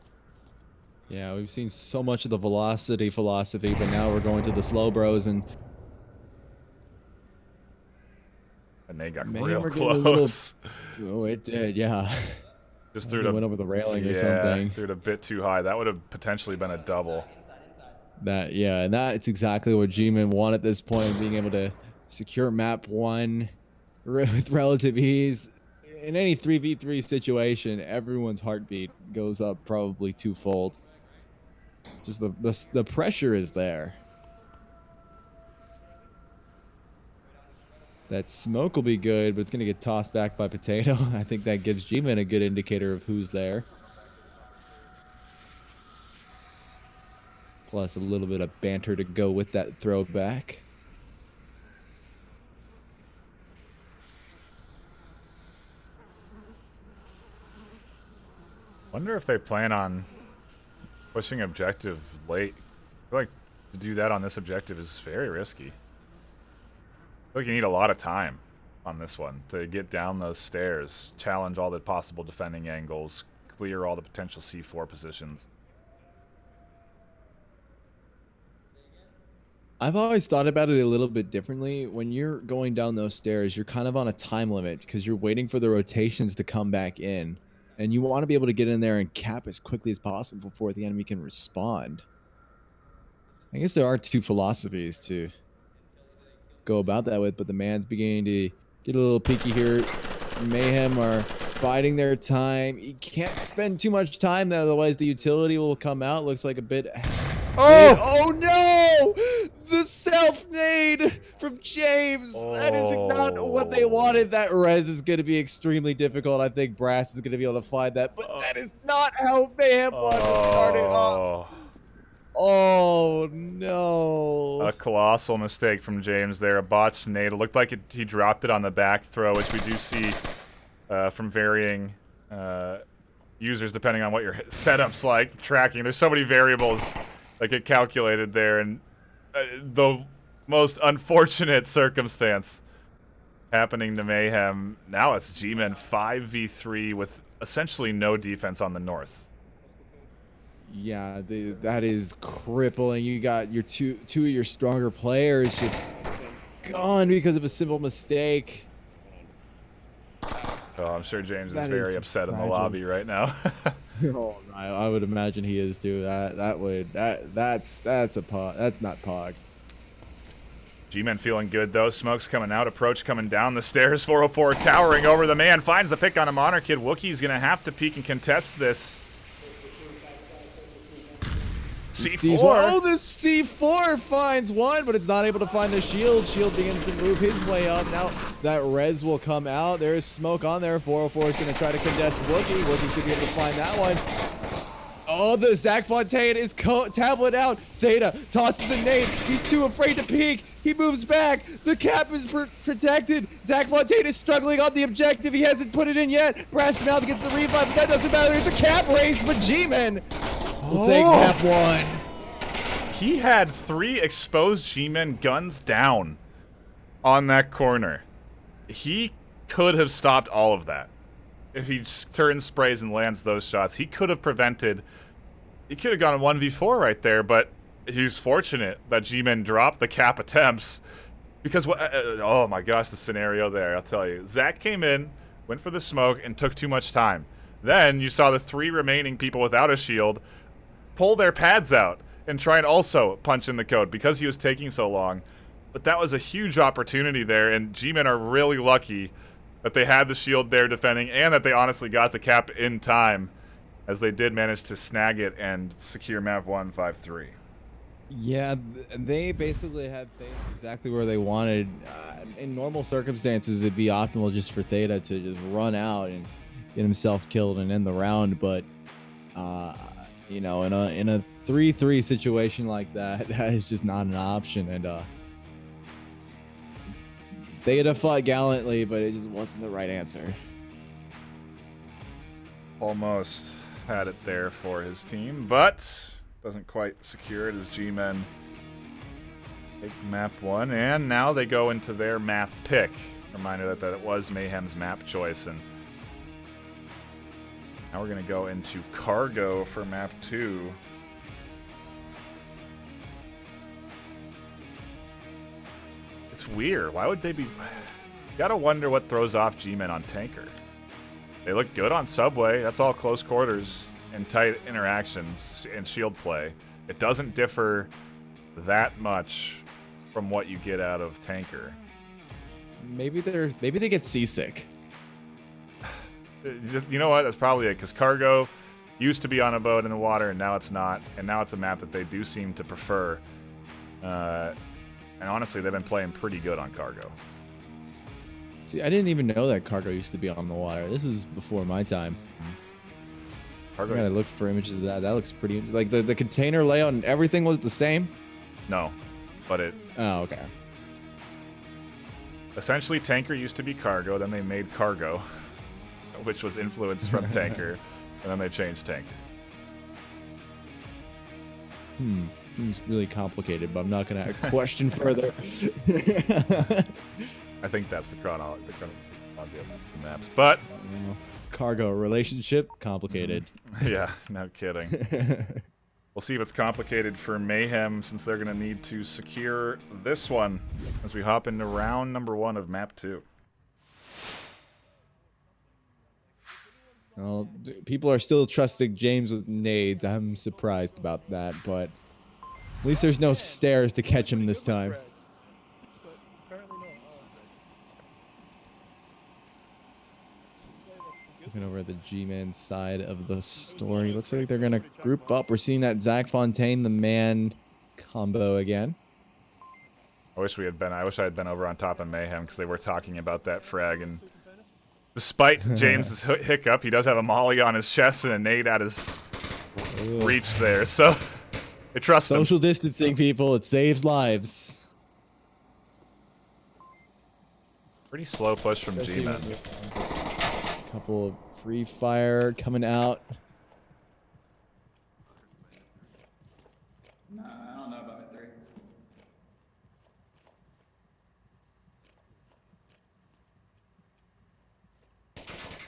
Yeah, we've seen so much of the velocity philosophy, but now we're going to the slow bros, and they got Mayhem real close. Oh, it did, yeah. Just threw it went over the railing or something. Threw it a bit too high. That would have potentially been a double. And that's exactly what G-Men want at this point, being able to secure map 1 with relative ease. In any 3v3 situation, everyone's heartbeat goes up probably twofold. Just the pressure is there. That smoke will be good, but it's going to get tossed back by Potato. I think that gives G-Men a good indicator of who's there. Plus a little bit of banter to go with that throwback. Wonder if they plan on pushing objective late. I feel like to do that on this objective is very risky. I feel like you need a lot of time on this one to get down those stairs, challenge all the possible defending angles, clear all the potential C4 positions. I've always thought about it a little bit differently. When you're going down those stairs, you're kind of on a time limit because you're waiting for the rotations to come back in. And you want to be able to get in there and cap as quickly as possible before the enemy can respond. I guess there are two philosophies to go about that with, but the man's beginning to get a little peaky here. Mayhem are biding their time. You can't spend too much time there, otherwise the utility will come out. Looks like a bit... Oh no! The self-nade from James. That is not what they wanted. That res is going to be extremely difficult. I think Brass is going to be able to find that, but that is not how Mayhem wanted to start it off. Oh no! A colossal mistake from James there. A botched nade. It looked like he dropped it on the back throw, which we do see from varying users depending on what your setup's like. Tracking. There's so many variables that get calculated there, and the most unfortunate circumstance happening to Mayhem. Now it's G-Men 5v3 with essentially no defense on the north. Yeah, that is crippling. You got your two of your stronger players just gone because of a simple mistake. Oh, I'm sure James is very upset in the lobby right now. Oh, I would imagine he is too. That's a pog. That's not pog. G-Men feeling good though. Smoke's coming out. Approach coming down the stairs. 404 towering over the man. Finds the pick on a Monarch Kid. Wookie's gonna have to peek and contest this. C4. Oh, this C4 finds one, but it's not able to find the shield. Shield begins to move his way up. Now that res will come out. There is smoke on there. 404 is going to try to contest Wookie. Wookie's going to be able to find that one. Oh, the Zach Fontaine is tablet out. Theta tosses the nade. He's too afraid to peek. He moves back. The cap is protected. Zach Fontaine is struggling on the objective. He hasn't put it in yet. Brass Mouth gets the revive, but that doesn't matter. There's a cap race, but G-Men will take map one. He had 3 exposed G-Men guns down on that corner. He could have stopped all of that. If he turns, sprays, and lands those shots, he could have prevented... He could have gone 1v4 right there, but he's fortunate that G-Men dropped the cap attempts. Because, oh my gosh, the scenario there, I'll tell you. Zach came in, went for the smoke, and took too much time. Then you saw the 3 remaining people without a shield pull their pads out and try and also punch in the code because he was taking so long. But that was a huge opportunity there, and G-Men are really lucky that they had the shield there defending and that they honestly got the cap in time, as they did manage to snag it and secure map 1 5-3. Yeah, they basically had things exactly where they wanted. In normal circumstances, it'd be optimal just for Theta to just run out and get himself killed and end the round, but you know, in a 3-3 situation like that, that is just not an option. And Theta fought gallantly, but it just wasn't the right answer. Almost had it there for his team, but doesn't quite secure it as G-Men take map 1, and now they go into their map pick. Reminder that it was Mayhem's map choice, and now we're going to go into Cargo for map 2. It's weird. Why would they be... You gotta wonder what throws off G-Men on Tanker. They look good on Subway. That's all close quarters and tight interactions and shield play. It doesn't differ that much from what you get out of Tanker. Maybe they get seasick. You know what? That's probably it, because Cargo used to be on a boat in the water, and now it's not. And now it's a map that they do seem to prefer. And honestly, they've been playing pretty good on Cargo. See, I didn't even know that Cargo used to be on the water. This is before my time. Cargo. I gotta look for images of that. That looks pretty... Like, the container layout and everything was the same? No, but it... Oh, okay. Essentially, Tanker used to be Cargo, then they made Cargo, which was influenced from Tanker, and then they changed Tanker. Seems really complicated, but I'm not going to question further. I think that's the chronology on the other maps. But Cargo relationship complicated. yeah, no kidding. We'll see if it's complicated for Mayhem, since they're going to need to secure this one as we hop into round number 1 of map 2. Well, people are still trusting James with nades. I'm surprised about that, but at least there's no stairs to catch him this time. But apparently not. Looking over at the G-Man side of the story, looks like they're going to group up. We're seeing that Zach Fontaine, the man combo again. I wish I had been over on top of Mayhem, because they were talking about that frag, and despite James's hiccup, he does have a molly on his chest and a nade at his reach there, so I trust him. Social distancing, people. It saves lives. Pretty slow push from G-Man. Couple of free fire coming out. Nah, I don't know about a 3.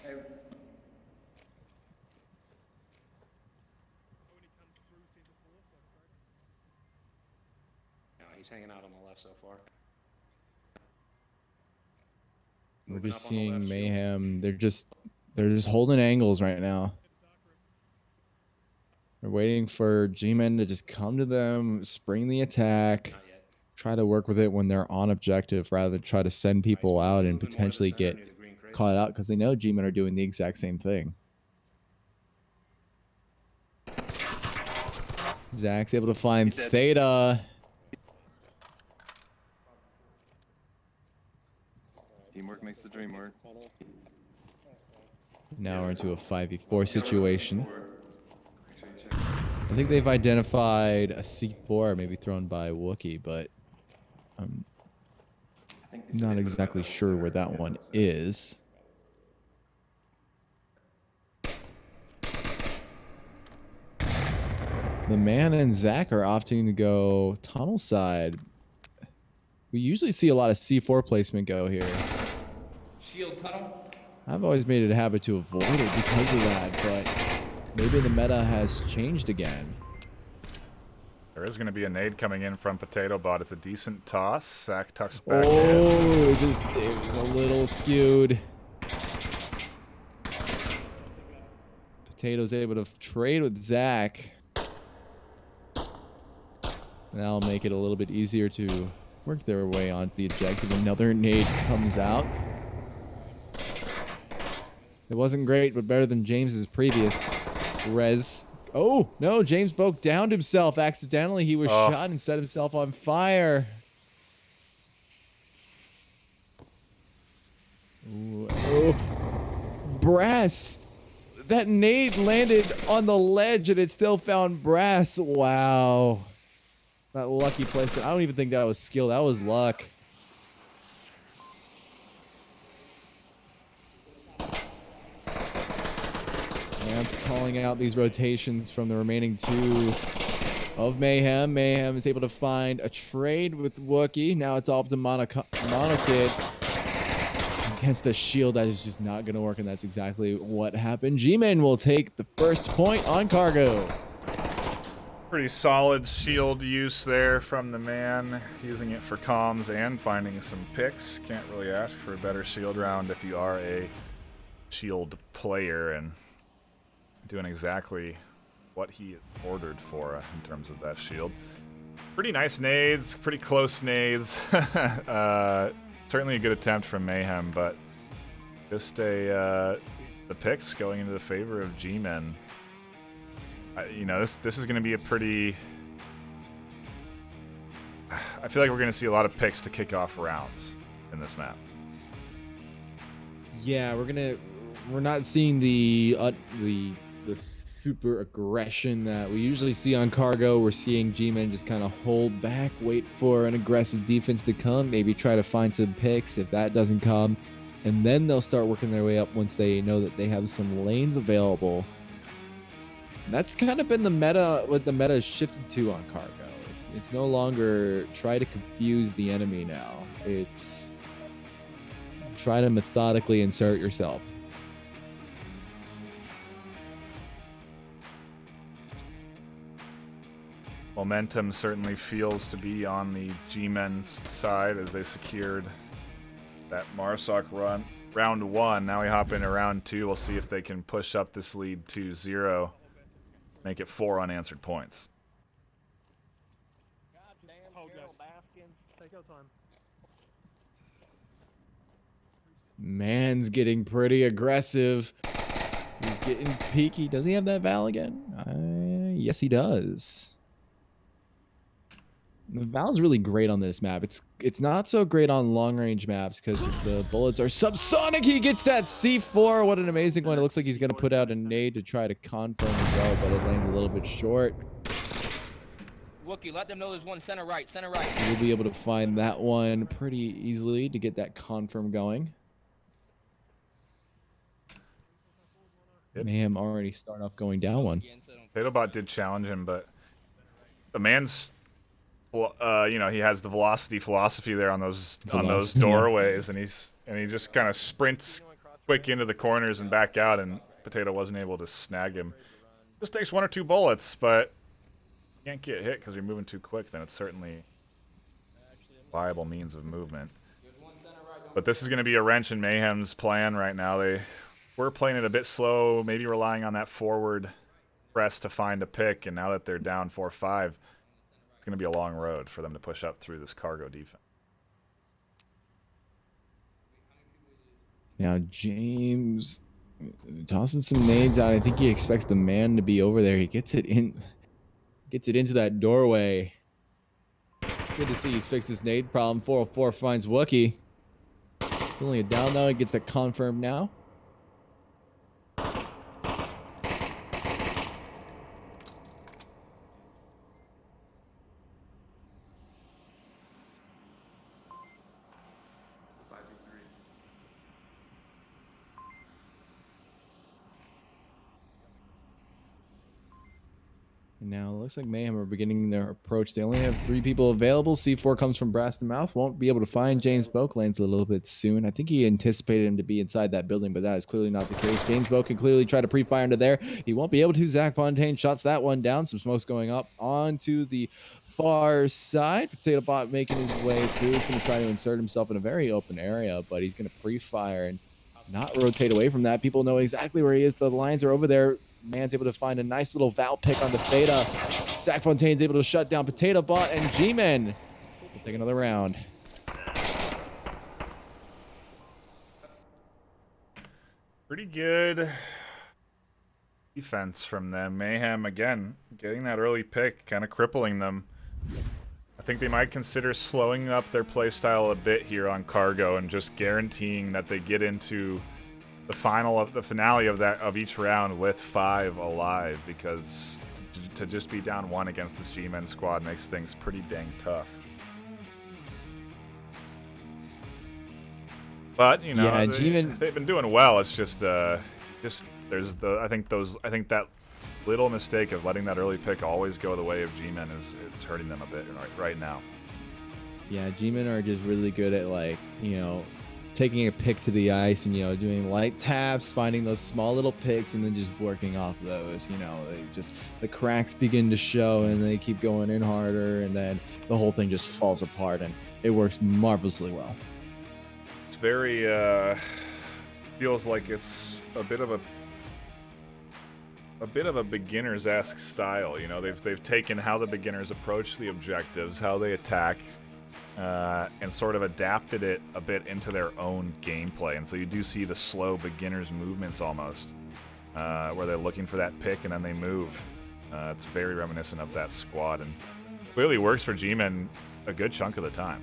Hey. No, he's hanging out on the left so far. We're Moving just up on the seeing left shield. Mayhem. They're just holding angles right now. They're waiting for G-Men to just come to them, spring the attack, Not yet. try to work with it when they're on objective rather than try to send people Nice. out A and little bit more to the potentially center get near the green crates. caught out because they know G-Men are doing the exact same thing. Zach's able to find He's dead. Theta. Teamwork makes the dream work. Now we're into a 5v4 situation. Make sure you check. I think they've identified a C4 maybe thrown by Wookiee, but I'm I think they said not they put it exactly back sure upstairs. where that Yeah, one upstairs. is. The man and Zach are opting to go tunnel side. We usually see a lot of C4 placement go here. Shield tunnel. I've always made it a habit to avoid it because of that, but maybe the meta has changed again. There is going to be a nade coming in from Potato Bot. It's a decent toss. Zach tucks back in. Oh, it was a little skewed. Potato's able to trade with Zach. That'll make it a little bit easier to work their way onto the objective. Another nade comes out. It wasn't great, but better than James's previous res. Oh, no, James Boak downed himself accidentally. He was shot and set himself on fire. Ooh, oh. Brass. That nade landed on the ledge and it still found Brass. Wow. That lucky placement. I don't even think that was skill. That was luck. And calling out these rotations from the remaining two of Mayhem. Mayhem is able to find a trade with Wookiee. Now it's all up to Monokid. Against the shield, that is just not going to work, and that's exactly what happened. G-Man will take the first point on Cargo. Pretty solid shield use there from the man, using it for comms and finding some picks. Can't really ask for a better shield round if you are a shield player, and doing exactly what he ordered for in terms of that shield. Pretty nice nades, pretty close nades. Certainly a good attempt from Mayhem, but just the picks going into the favor of G-Men. You know, this is going to be a pretty... I feel like we're going to see a lot of picks to kick off rounds in this map. Yeah, we're not seeing the super aggression that we usually see on Cargo. We're seeing G-Men just kind of hold back, wait for an aggressive defense to come, maybe try to find some picks. If that doesn't come, and then they'll start working their way up once they know that they have some lanes available. That's kind of been the meta, what the meta has shifted to on Cargo. It's no longer try to confuse the enemy now. It's try to methodically insert yourself. Momentum certainly feels to be on the G-Men's side as they secured that Marsoc run. Round 1. Now we hop into round 2. We'll see if they can push up this lead to 0. Make it 4 unanswered points. Oh, Carol Baskins. Take your time. Man's getting pretty aggressive. He's getting peaky. Does he have that Val again? Yes, he does. The Val's really great on this map. It's not so great on long-range maps because the bullets are subsonic. He gets that C4. What an amazing one. It looks like he's going to put out a nade to try to confirm as well, but it lands a little bit short. Wookie, let them know there's one center right, center right. We'll be able to find that one pretty easily to get that confirm going. Yep. Mayhem already start off going down one. Potobot did challenge him, but the man's, well, you know, he has the velocity philosophy there on those doorways, and he just kind of sprints quick into the corners and back out, and Potato wasn't able to snag him. Just takes 1 or 2 bullets, but you can't get hit because you're moving too quick. Then it's certainly a viable means of movement. But this is going to be a wrench in Mayhem's plan right now. They were playing it a bit slow, maybe relying on that forward press to find a pick, and now that they're down 4-5, it's going to be a long road for them to push up through this cargo defense. Now James tossing some nades out. I think he expects the man to be over there. He gets it into that doorway. Good to see he's fixed this nade problem. 404 finds Wookie. It's only a down though. He gets that confirmed now. And now it looks like Mayhem are beginning their approach. They only have 3 people available. C4 comes from Brass the Mouth. Won't be able to find James Boak. Lands a little bit soon. I think he anticipated him to be inside that building, but that is clearly not the case. James Boak can clearly try to pre-fire into there. He won't be able to. Zach Fontaine shots that one down. Some smoke's going up onto the far side. Potato Bot making his way through. He's going to try to insert himself in a very open area, but he's going to pre-fire and not rotate away from that. People know exactly where he is. The lines are over there. Man's able to find a nice little Val pick on the Theta. Zach Fontaine's able to shut down Potato Bot, and G-Men will take another round. Pretty good defense from them. Mayhem, again, getting that early pick, kind of crippling them. I think they might consider slowing up their playstyle a bit here on Cargo and just guaranteeing that they get into the finale of each round with 5 alive, because to just be down 1 against this G-Men squad makes things pretty dang tough. But you know, yeah, they've been doing well. It's just there's I think that little mistake of letting that early pick always go the way of G-Men is hurting them a bit right now. Yeah, G-Men are just really good at, like, you know, taking a pick to the ice and, you know, doing light taps, finding those small little picks, and then just working off those. You know, the cracks begin to show, and they keep going in harder, and then the whole thing just falls apart, and it works marvelously well. It's very feels like it's a bit of a beginner's-esque style. You know, they've taken how the beginners approach the objectives, how they attack, and sort of adapted it a bit into their own gameplay. And so you do see the slow beginner's movements almost, where they're looking for that pick and then they move. It's very reminiscent of that squad, and clearly works for G-Men a good chunk of the time.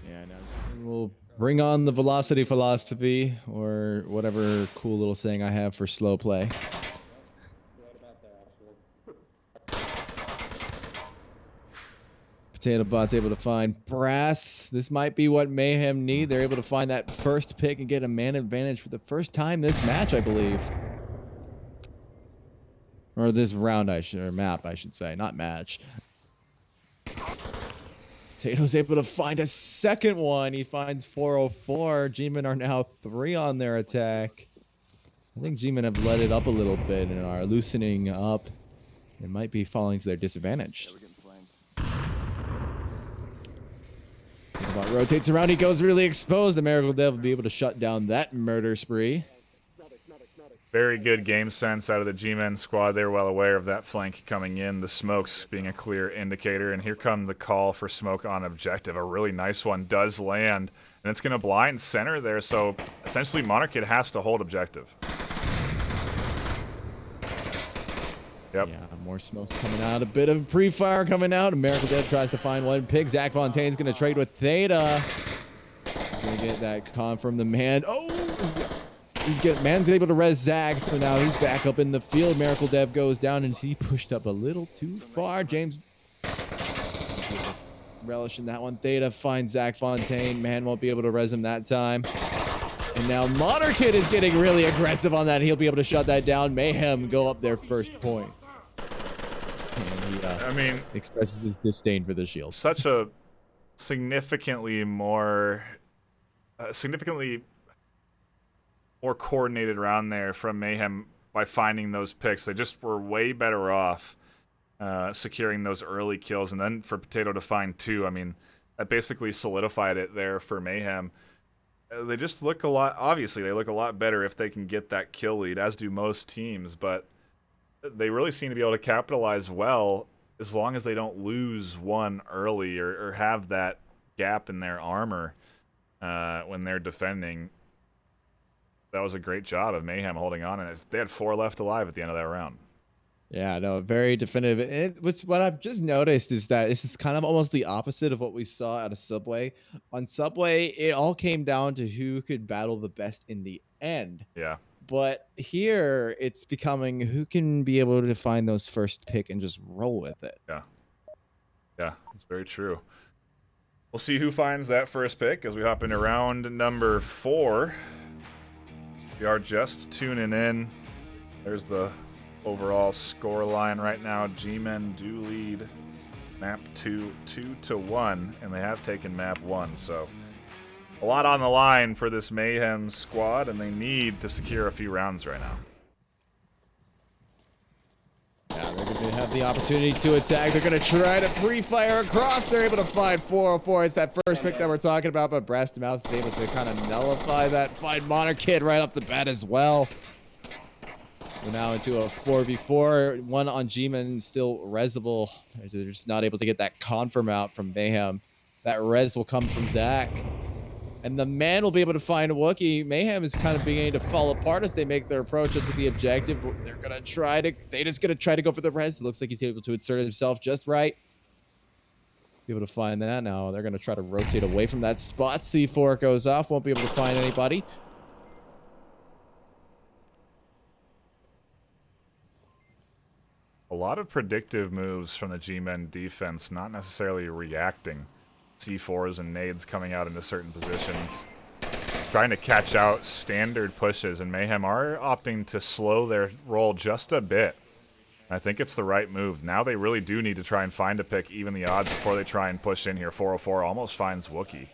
Yeah, now we'll bring on the velocity philosophy, or whatever cool little saying I have for slow play. Potato Bot's able to find Brass. This might be what Mayhem need. They're able to find that first pick and get a man advantage for the first time this match, I believe. Or this round, or map, I should say. Not match. Potato's able to find a second one. He finds 404. G-Men are now 3 on their attack. I think G-Men have let it up a little bit and are loosening up. It might be falling to their disadvantage. Yeah, we're getting flanked. Rotates around. He goes really exposed. The Miracle Dev will be able to shut down that murder spree. Very good game sense out of the G-Men squad. They were well aware of that flank coming in. The smokes being a clear indicator. And here come the call for smoke on objective. A really nice one does land. And it's going to blind center there. So essentially Monarch has to hold objective. Yep. Yeah, more smokes coming out. A bit of pre-fire coming out. Miracle Dev tries to find one pick. Zach Fontaine's going to trade with Theta. He's going to get that con from the man. Oh! Man's able to res Zach, so now he's back up in the field. Miracle Dev goes down, and he pushed up a little too far. James relishing that one. Theta finds Zach Fontaine. Man won't be able to res him that time. And now Monarchid is getting really aggressive on that. He'll be able to shut that down. Mayhem go up their first point. And he, I mean, expresses his disdain for the shield. Such a significantly more coordinated round there from Mayhem by finding those picks. They just were way better off securing those early kills. And then for Potato to find 2, I mean, that basically solidified it there for Mayhem. They just look a lot, obviously, they look a lot better if they can get that kill lead, as do most teams. But they really seem to be able to capitalize well as long as they don't lose one early or have that gap in their armor when they're defending. That was a great job of Mayhem holding on, and they had 4 left alive at the end of that round. Yeah, no, very definitive. What I've just noticed is that this is kind of almost the opposite of what we saw out of Subway. On Subway, it all came down to who could battle the best in the end. Yeah. But here, it's becoming who can be able to find those first pick and just roll with it. Yeah. Yeah, it's very true. We'll see who finds that first pick as we hop into round number 4. We are just tuning in. There's the overall score line right now. G-Men do lead map 2 2-1, and they have taken map 1. So a lot on the line for this Mayhem squad, and they need to secure a few rounds right now. Yeah, they're going to have the opportunity to attack. They're going to try to pre-fire across. They're able to find 404. It's that first pick that we're talking about, but Brass Mouth is able to kind of nullify that. Find Monarchid right off the bat as well. We're now into a 4v4. One on G-Men, still resable. They're just not able to get that confirm out from Mayhem. That res will come from Zach. And the man will be able to find a Wookiee. Mayhem is kind of beginning to fall apart as they make their approach into the objective. They're going to try to... They're just going to try to go for the res. It looks like he's able to insert himself just right. Be able to find that now. They're going to try to rotate away from that spot. C4 goes off. Won't be able to find anybody. A lot of predictive moves from the G-Men defense, not necessarily reacting. C4s and nades coming out into certain positions. Trying to catch out standard pushes, and Mayhem are opting to slow their roll just a bit. I think it's the right move. Now they really do need to try and find a pick, even the odds, before they try and push in here. 404 almost finds Wookiee.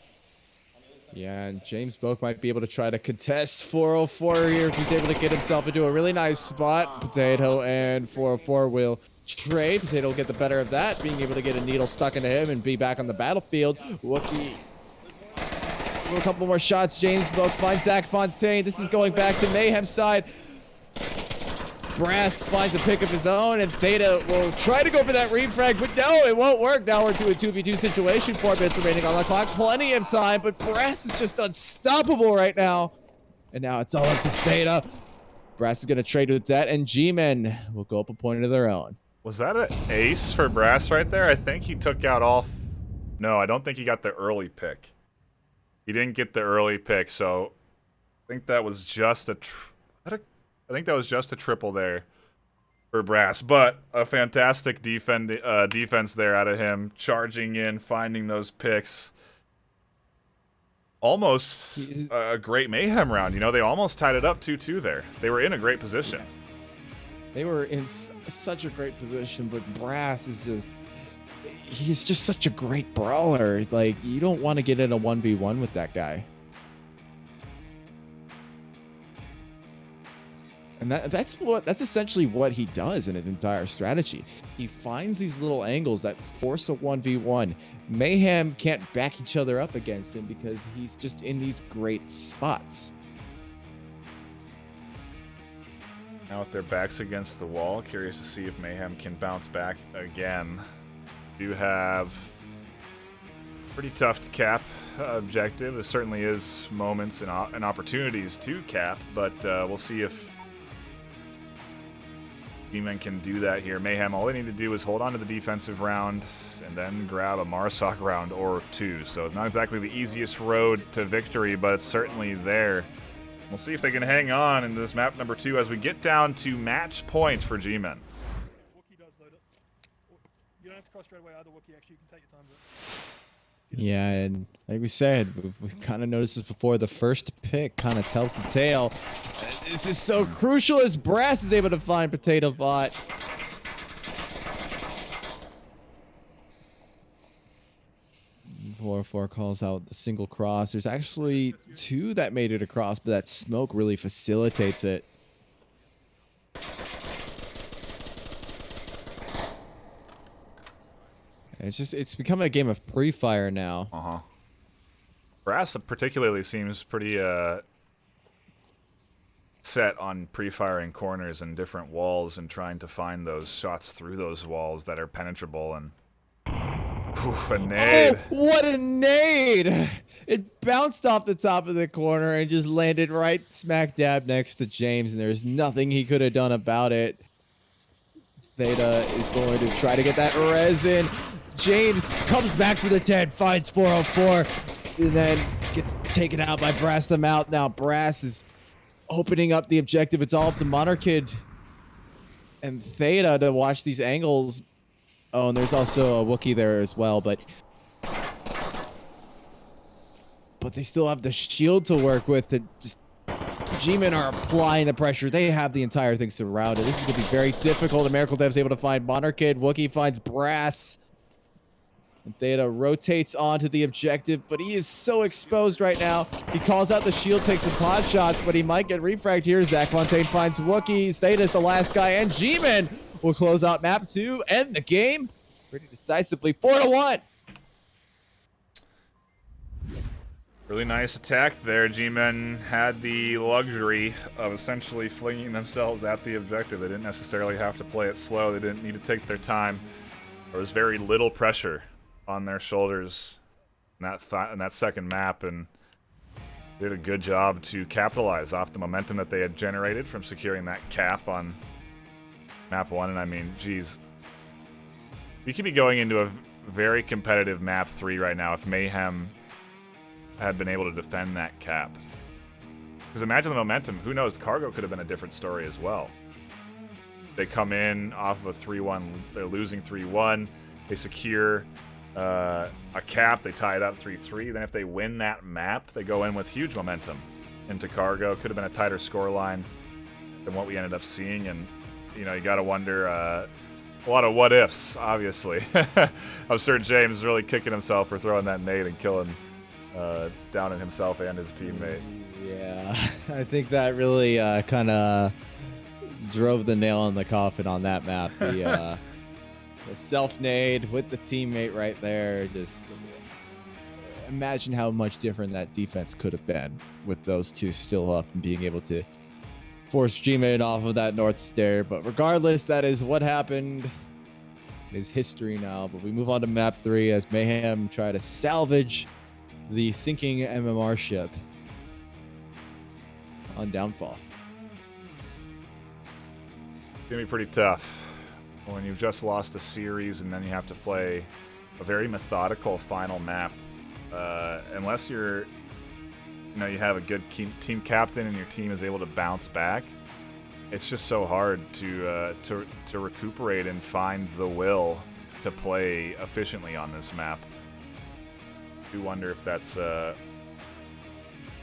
Yeah, and James Boak might be able to try to contest 404 here if he's able to get himself into a really nice spot. Potato and 404 will trade. Potato will get the better of that, being able to get a needle stuck into him and be back on the battlefield. Wookiee. A couple more shots. James Boak finds Zach Fontaine. This is going back to Mayhem's side. Brass finds a pick of his own, and Theta will try to go for that refrag, but no, it won't work. Now we're to a 2v2 situation. 4 minutes remaining on the clock. Plenty of time, but Brass is just unstoppable right now. And now it's all up to Theta. Brass is going to trade with that, and G-Men will go up a point of their own. Was that an ace for Brass right there? I think he took out all... No, I don't think he got the early pick. He didn't get the early pick, so I think that was just a... I think that was just a triple there for Brass, but a fantastic defense there out of him, charging in, finding those picks. Almost a great Mayhem round. You know, they almost tied it up 2-2 there. They were in a great position. They were in such a great position, but Brass is just... he's just such a great brawler. Like, you don't want to get in a 1v1 with that guy. And that's essentially what he does in his entire strategy. He finds these little angles that force a 1v1. Mayhem can't back each other up against him because he's just in these great spots. Now with their backs against the wall, curious to see if Mayhem can bounce back again. Do have pretty tough to cap objective. There certainly is moments and opportunities to cap, but we'll see if G-Men can do that here. Mayhem, all they need to do is hold on to the defensive round and then grab a Marsoc round or two. So it's not exactly the easiest road to victory, but it's certainly there. We'll see if they can hang on in this map number 2 as we get down to match point for G-Men. Wookie does load it. You don't have to cross straight away either, Wookie. Actually, you can take your time with it. Yeah, and like we said, we kind of noticed this before. The first pick kind of tells the tale. This is so crucial as Brass is able to find Potato Bot. Four calls out the single cross. There's actually 2 that made it across, but that smoke really facilitates it. It's becoming a game of pre-fire now. Brass particularly seems pretty set on pre-firing corners and different walls and trying to find those shots through those walls that are penetrable. And oof, a nade. Oh, what a nade! It bounced off the top of the corner and just landed right smack dab next to James, and there's nothing he could have done about it. Theta is going to try to get that resin. James comes back for the 10, finds 404, and then gets taken out by Brass them out. Now Brass is opening up the objective. It's all up to Monarchid and Theta to watch these angles. Oh, and there's also a Wookiee there as well, but they still have the shield to work with. And just G-Men are applying the pressure. They have the entire thing surrounded. This is going to be very difficult. And Miracle Dev's able to find Monarchid. Wookiee finds Brass. And Theta rotates onto the objective, but he is so exposed right now. He calls out the shield, takes some pot shots, but he might get refragged here. Zach Fontaine finds Wookiee. Theta's the last guy, and G-Men will close out map 2, end the game pretty decisively, 4-1. Really nice attack there. G-Men had the luxury of essentially flinging themselves at the objective. They didn't necessarily have to play it slow. They didn't need to take their time. There was very little pressure on their shoulders in that second map, and did a good job to capitalize off the momentum that they had generated from securing that cap on map 1. And I mean, geez, we could be going into a very competitive map 3 right now if Mayhem had been able to defend that cap. Because imagine the momentum. Who knows? Cargo could have been a different story as well. They come in off of a 3-1. They're losing 3-1. They secure a cap. They tie it up 3-3. Then if they win that map, they go in with huge momentum into Cargo. Could have been a tighter scoreline than what we ended up seeing. And, you know, you got to wonder a lot of what ifs, obviously. I'm sure James is really kicking himself for throwing that nade and killing downing himself and his teammate. Yeah, I think that really kind of drove the nail in the coffin on that map. The self-nade with the teammate right there. Just imagine how much different that defense could have been with those two still up and being able to force G-Man off of that north stair. But regardless, that is what happened. It is history now. But we move on to map 3 as Mayhem try to salvage the sinking MMR ship on downfall. It's going to be pretty tough when you've just lost a series and then you have to play a very methodical final map. Unless you have a good team captain and your team is able to bounce back, it's just so hard to recuperate and find the will to play efficiently on this map. I do wonder if that's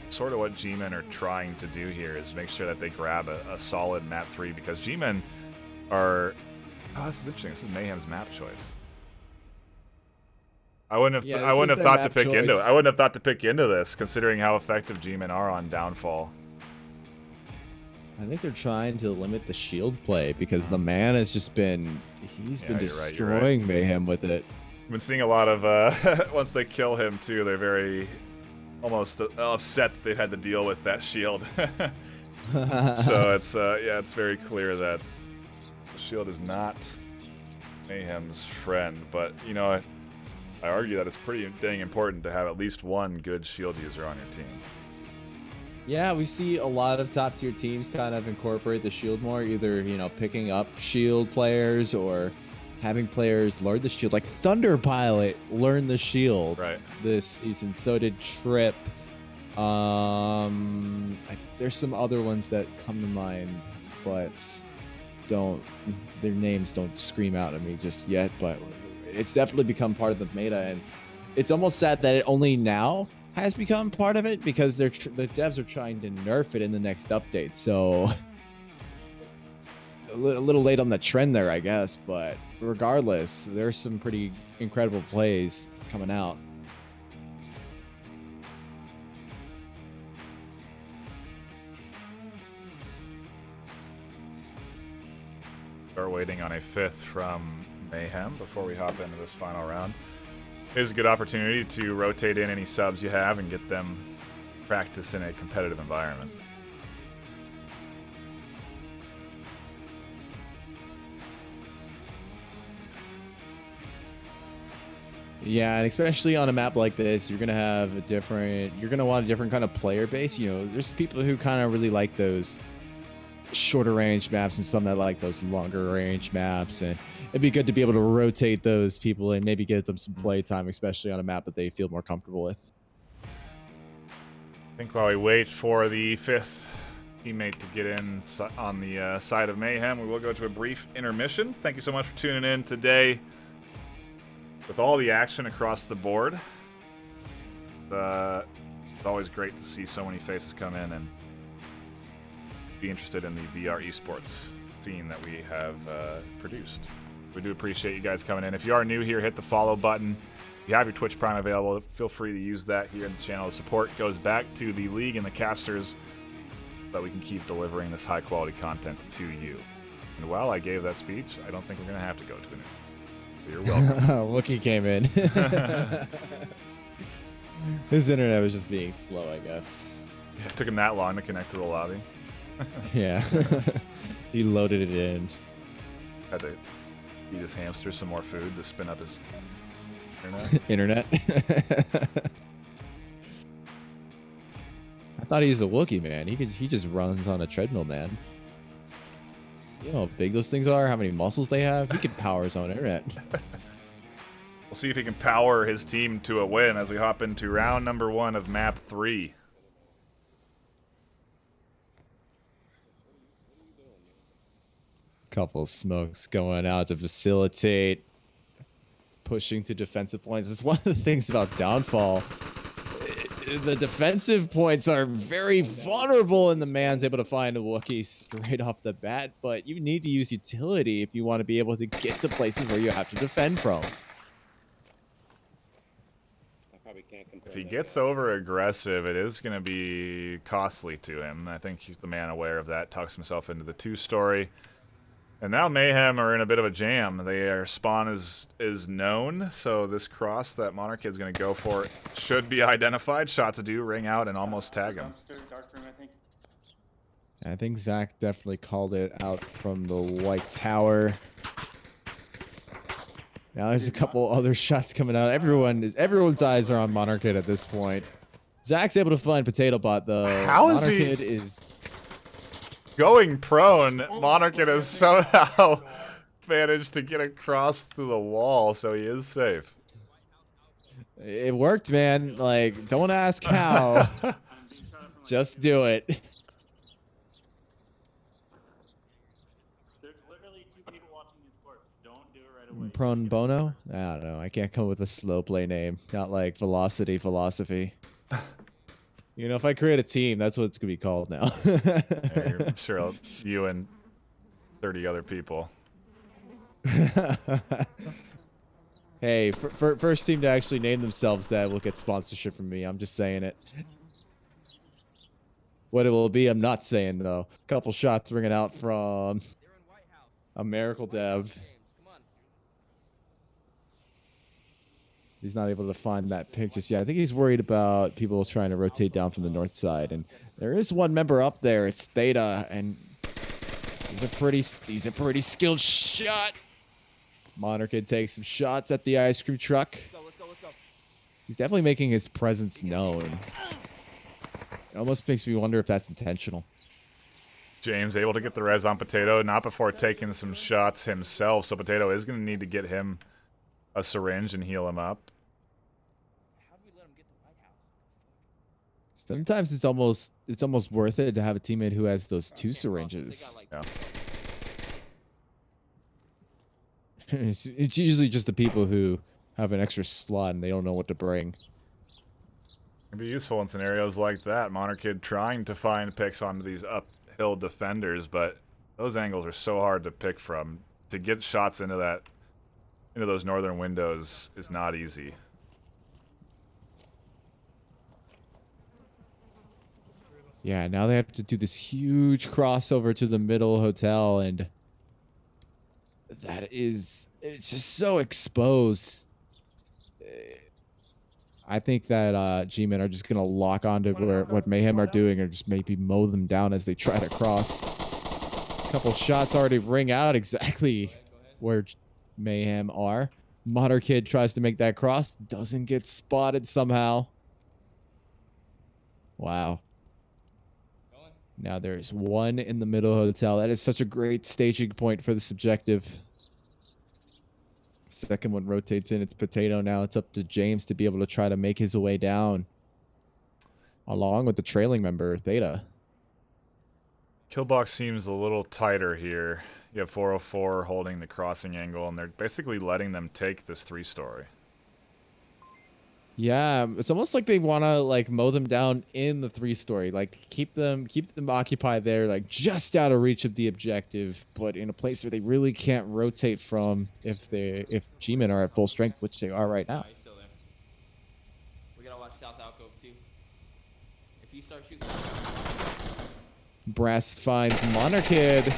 sort of what G-Men are trying to do here, is make sure that they grab a solid map 3, because G-Men are... Oh, this is interesting. This is Mayhem's map choice. I wouldn't have. Yeah, I wouldn't have this is their thought to map pick into. choice. I wouldn't have thought to pick into this, considering how effective G-men are on downfall. I think they're trying to limit the shield play because the man has just been. He's been you're right, destroying Mayhem with it. I've been seeing a lot of. Once they kill him too, they're very almost upset that they've had to deal with that shield. So it's yeah, it's very clear that the shield is not Mayhem's friend. But you know, I argue that it's pretty dang important to have at least one good shield user on your team. Yeah, we see a lot of top tier teams kind of incorporate the shield more, either, you know, picking up shield players or having players learn the shield. Like Thunder Pilot learned the shield this season. So did Trip. There's some other ones that come to mind, but their names don't scream out at me just yet. But it's definitely become part of the meta, and it's almost sad that it only now has become part of it because the devs are trying to nerf it in the next update. So a little late on the trend there, I guess. But regardless, there's some pretty incredible plays coming out. Start waiting on a 5th from Mayhem before we hop into this final round. It's a good opportunity to rotate in any subs you have and get them practice in a competitive environment. Yeah, and especially on a map like this, you're gonna want a different kind of player base. You know, there's people who kind of really like those shorter range maps and some that like those longer range maps, and it'd be good to be able to rotate those people and maybe get them some play time, especially on a map that they feel more comfortable with. I think while we wait for the 5th teammate to get in on the side of Mayhem, we will go to a brief intermission. Thank you so much for tuning in today. With all the action across the board, it's always great to see so many faces come in and be interested in the VR esports scene that we have produced. We do appreciate you guys coming in. If you are new here, hit the follow button. If you have your Twitch Prime available, feel free to use that here in the channel. The support goes back to the league and the casters so that we can keep delivering this high quality content to you. And while I gave that speech, I don't think we're going to have to go to an so you're welcome. Wookie came in. His internet was just being slow, I guess. Yeah, it took him that long to connect to the lobby. Yeah. He loaded it in. Had to feed his hamster some more food to spin up his internet. I thought he was a Wookiee, man. He just runs on a treadmill, man. You know how big those things are, how many muscles they have. He can power his own internet. We'll see if he can power his team to a win as we hop into round number 1 of map 3. Couple smokes going out to facilitate pushing to defensive points. It's one of the things about downfall. The defensive points are very vulnerable, and the man's able to find a Wookiee straight off the bat, but you need to use utility if you want to be able to get to places where you have to defend from. If he gets over aggressive, it is going to be costly to him. I think he's the man aware of that, tucks himself into the 2-story. And now Mayhem are in a bit of a jam. Their spawn is known, so this cross that Monarch is going to go for should be identified. Shots do ring out and almost tag him. I think Zach definitely called it out from the white tower. Now there's a couple other shots coming out. Everyone's eyes are on Monarch at this point. Zach's able to find Potato Bot though. How is Monarch he is going prone? Monarch has somehow managed to get across through the wall, so he is safe. It worked, man. Like, don't ask how. Just do it. There's literally 2 people watching these corpse. Don't do it right away. Prone Bono? I don't know. I can't come up with a slow play name. Not like Velocity Philosophy. You know, if I create a team, that's what it's going to be called now. I'm sure you and 30 other people. Hey, Hey, first team to actually name themselves that will get sponsorship from me. I'm just saying it. What it will be, I'm not saying though. Couple shots ringing out from They're in White House. a Miracle White House, Dev. James. Come on. He's not able to find that pick just yet. I think he's worried about people trying to rotate down from the north side. And there is one member up there. It's Theta, and he's a pretty skilled shot. Monarch takes some shots at the ice cream truck. Let's go. He's definitely making his presence known. It almost makes me wonder if that's intentional. James able to get the res on Potato, not before taking some shots himself. So Potato is going to need to get him a syringe and heal him up. How do we let him get to White House? Sometimes it's almost worth it to have a teammate who has those two syringes. Yeah. It's usually just the people who have an extra slot and they don't know what to bring. It'd be useful in scenarios like that. Monarch trying to find picks onto these uphill defenders, but those angles are so hard to pick from. To get shots into those northern windows is not easy. Yeah, now they have to do this huge crossover to the middle hotel, and it's just so exposed. I think that G-Men are just going to lock onto what Mayhem are doing and just maybe mow them down as they try to cross. A couple shots already ring out exactly where Mayhem are. Modder Kid tries to make that cross. Doesn't get spotted somehow. Wow. Now there's one in the middle hotel. That is such a great staging point for this objective. Second one rotates in. It's Potato now. It's up to James to be able to try to make his way down. Along with the trailing member, Theta. Killbox seems a little tighter here. You have 404 holding the crossing angle, and they're basically letting them take this 3-story. Yeah, it's almost like they want to like mow them down in the 3-story, like keep them occupied there, like just out of reach of the objective, but in a place where they really can't rotate from if G-Men are at full strength, which they are right now. He's still there. We gotta watch South Alcove too. If you start shooting, Brass finds Monarchid.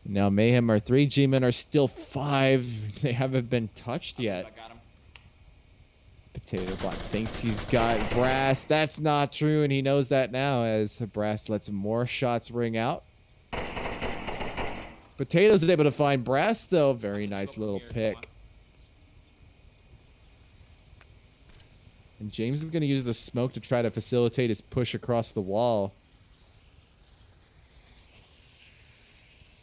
Now Mayhem are 3, G-Men are still 5. They haven't been touched yet. I got him. Potato Bot thinks he's got Brass. That's not true, and he knows that now as Brass lets more shots ring out. Potatoes is able to find Brass, though. Very nice little pick. And James is going to use the smoke to try to facilitate his push across the wall.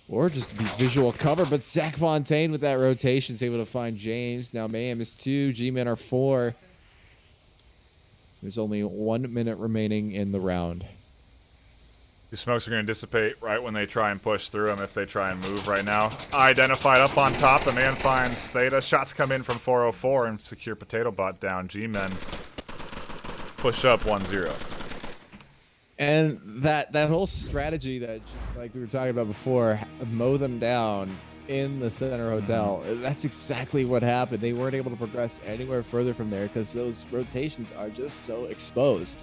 Or just to be visual cover, but Zach Fontaine with that rotation is able to find James. Now Mayhem is 2, G-Men are 4. There's only 1 minute remaining in the round. The smokes are going to dissipate right when they try and push through them if they try and move right now. Identified up on top. The man finds Theta. Shots come in from 404 and secure Potato Bot down. G-Men push up 1-0. And that whole strategy that, like we were talking about before, mow them down in the center hotel, that's exactly what happened. They weren't able to progress anywhere further from there because those rotations are just so exposed.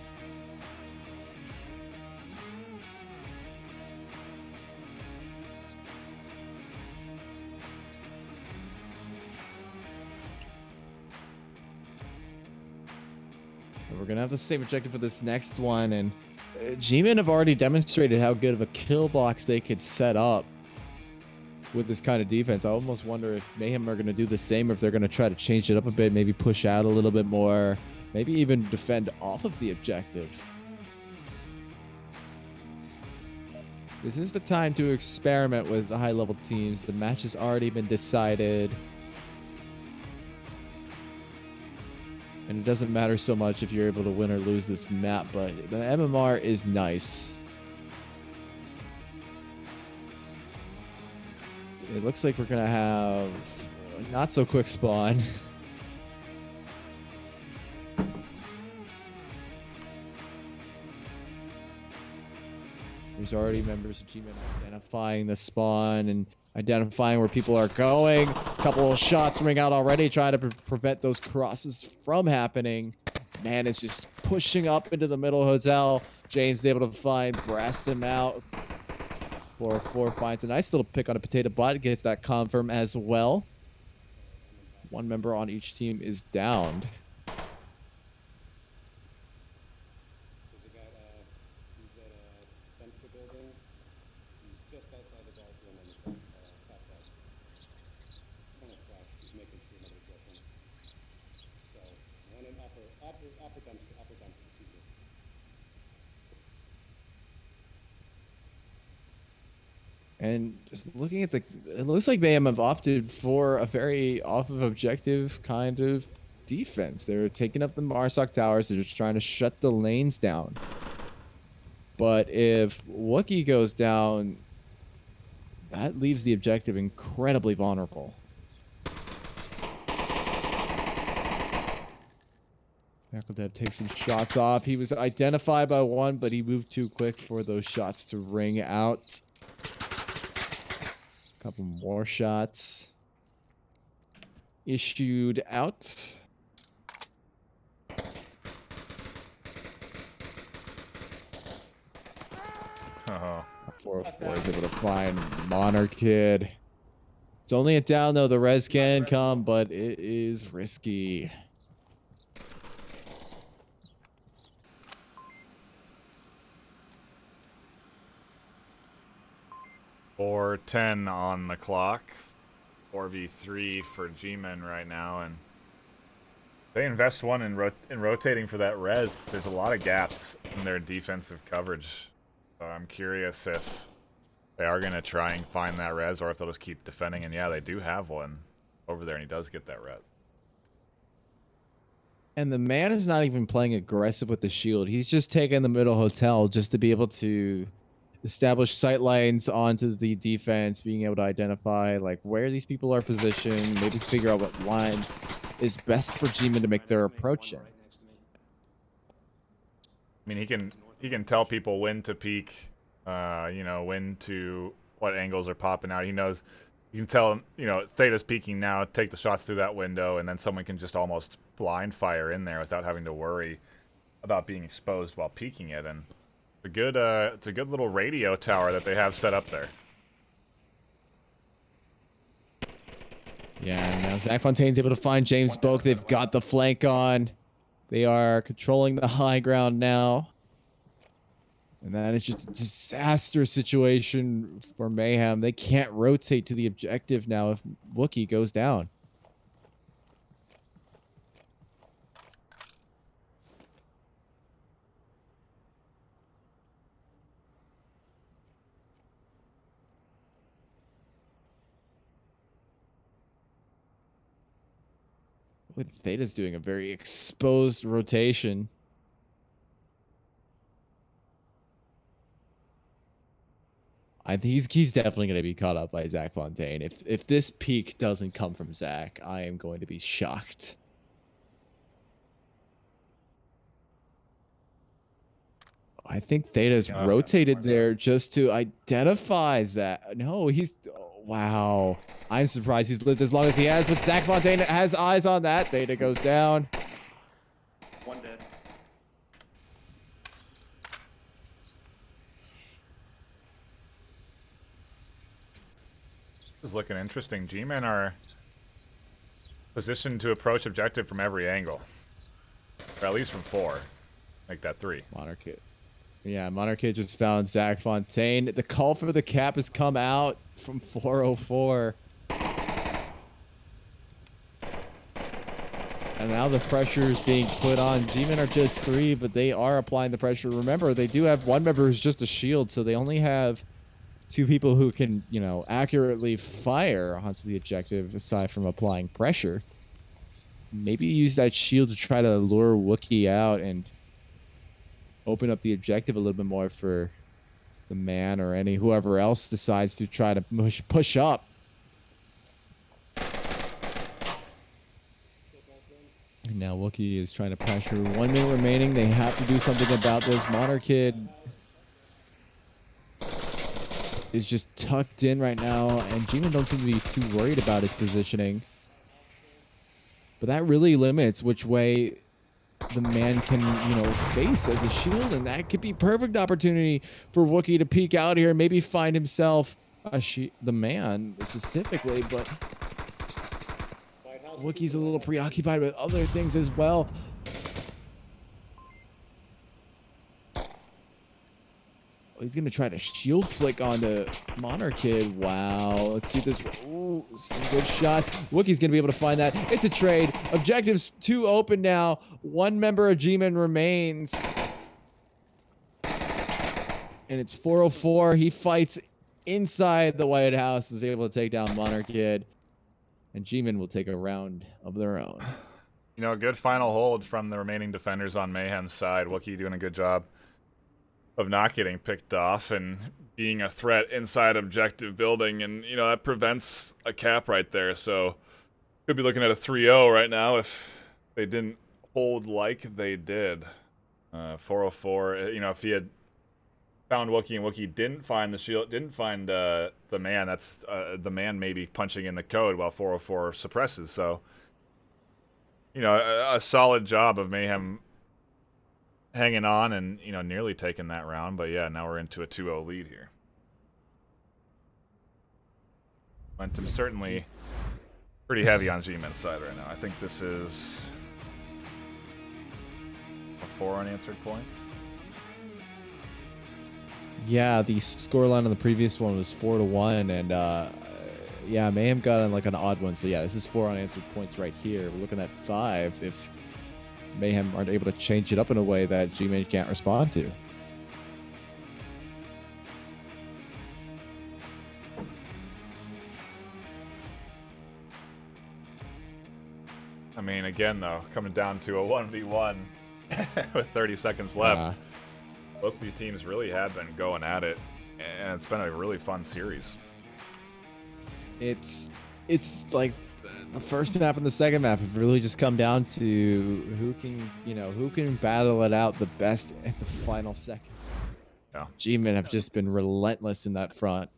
We're going to have the same objective for this next one, and G-Men have already demonstrated how good of a kill box they could set up with this kind of defense. I almost wonder if Mayhem are going to do the same, or if they're going to try to change it up a bit, maybe push out a little bit more, maybe even defend off of the objective. This is the time to experiment with the high-level teams. The match has already been decided. And it doesn't matter so much if you're able to win or lose this map, but the MMR is nice. It looks like we're going to have a not so quick spawn. There's already members of G-Men identifying the spawn, and identifying where people are going. A couple of shots ring out already, trying to prevent those crosses from happening. Man is just pushing up into the middle hotel. James is able to find, blast him out. 4-4 finds a nice little pick on a potato butt, gets that confirm as well. One member on each team is downed. And just looking at it looks like MAYHEM have opted for a very off of objective kind of defense. They're taking up the Marsoc towers. They're just trying to shut the lanes down. But if Wookiee goes down, that leaves the objective incredibly vulnerable. Dev takes some shots off. He was identified by one, but he moved too quick for those shots to ring out. Couple more shots issued out. Oh. 404 is able to find Monarchid. It's only a down though. The res can come, but it is risky. Or 10 on the clock. 4v3 for G-Men right now, and they invest one in rotating for that res. There's a lot of gaps in their defensive coverage. So I'm curious if they are going to try and find that res or if they'll just keep defending. And yeah, they do have one over there, and he does get that res. And the man is not even playing aggressive with the shield. He's just taking the middle hotel just to be able to establish sight lines onto the defense, being able to identify like where these people are positioned, maybe figure out what line is best for G-Men to make their approach in. I mean, he can tell people when to peek, you know, when to what angles are popping out. He knows. You can tell him, you know, Theta's peeking now. Take the shots through that window, and then someone can just almost blind fire in there without having to worry about being exposed while peeking it. And it's a good little radio tower that they have set up there. Yeah, and now Zach Fontaine's able to find James Boak. They've got the flank on. They are controlling the high ground now. And that is just a disaster situation for MAYHEM. They can't rotate to the objective now if Wookiee goes down. Theta's doing a very exposed rotation. I think he's definitely going to be caught up by Zach Fontaine. If this peak doesn't come from Zach, I am going to be shocked. I think Theta's rotated there just to identify Zach. No, he's... Wow. I'm surprised he's lived as long as he has, but Zach Fontaine has eyes on that. Theta goes down. One dead. This is looking interesting. G-Men are positioned to approach objective from every angle. Or at least from 4. Make that 3. Monarchid. Yeah, Monarchid just found Zach Fontaine. The call for the cap has come out from 404. And now the pressure is being put on. G-Men are just 3, but they are applying the pressure. Remember, they do have one member who's just a shield, so they only have 2 people who can, you know, accurately fire onto the objective aside from applying pressure. Maybe use that shield to try to lure Wookiee out and open up the objective a little bit more for the man or whoever else decides to try to push up. And now Wookiee is trying to pressure. 1 minute remaining. They have to do something about this. Monarchid is just tucked in right now, and G-Man don't seem to be too worried about his positioning. But that really limits which way the man can, you know, face as a shield, and that could be perfect opportunity for Wookiee to peek out here, maybe find himself the man specifically, but Wookiee's a little preoccupied with other things as well. He's going to try to shield flick onto Monarchid. Wow. Let's see this. Ooh, some good shots. Wookiee's going to be able to find that. It's a trade. Objectives 2 open now. One member of G-Man remains. And it's 404. He fights inside the White House. Is able to take down Monarchid. And G-Man will take a round of their own. You know, a good final hold from the remaining defenders on Mayhem's side. Wookiee doing a good job of not getting picked off and being a threat inside objective building, and you know that prevents a cap right there. So could be looking at a 3-0 right now if they didn't hold like they did. 404. You know, if he had found Wookiee and Wookiee didn't find the shield, didn't find the man, that's the man maybe punching in the code while 404 suppresses. So you know, a solid job of Mayhem hanging on and, you know, nearly taking that round. But yeah, now we're into a 2-0 lead here. Momentum certainly pretty heavy on G-Man's side right now. I think this is 4 unanswered points. Yeah, the scoreline on the previous one was 4-1, and yeah, Mayhem got on like an odd one. So yeah, this is 4 unanswered points right here. We're looking at 5 if Mayhem aren't able to change it up in a way that G-Man can't respond to. I mean, again, though, coming down to a 1v1 with 30 seconds left. Both these teams really have been going at it, and it's been a really fun series. It's like the first map and the second map have really just come down to who can battle it out the best at the final second. Yeah. G-Men have just been relentless in that front.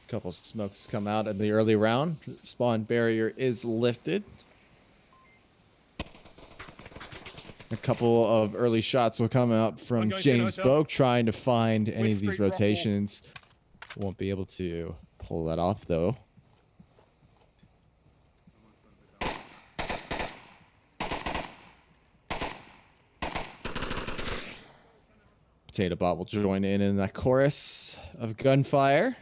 Couple smokes come out in the early round. Spawn barrier is lifted. A couple of early shots will come out from James Boak trying to find any of these rotations. Won't be able to pull that off though. Potato Bot will join in that chorus of gunfire.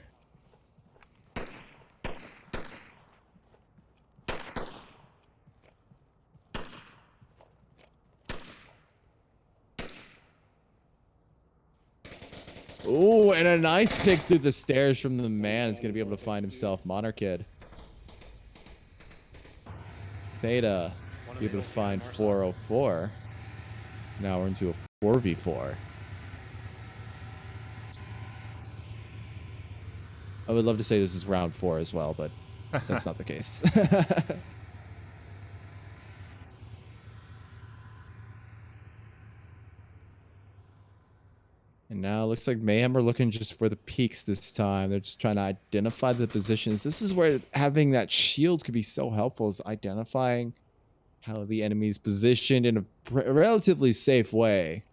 Ooh, and a nice pick through the stairs from the man is going to be able to find himself Monarchid. Theta be able to find 404. Now we're into a 4v4. I would love to say this is round 4 as well, but that's not the case. And now it looks like Mayhem are looking just for the peaks this time. They're just trying to identify the positions. This is where having that shield could be so helpful, is identifying how the enemy's positioned in a relatively safe way.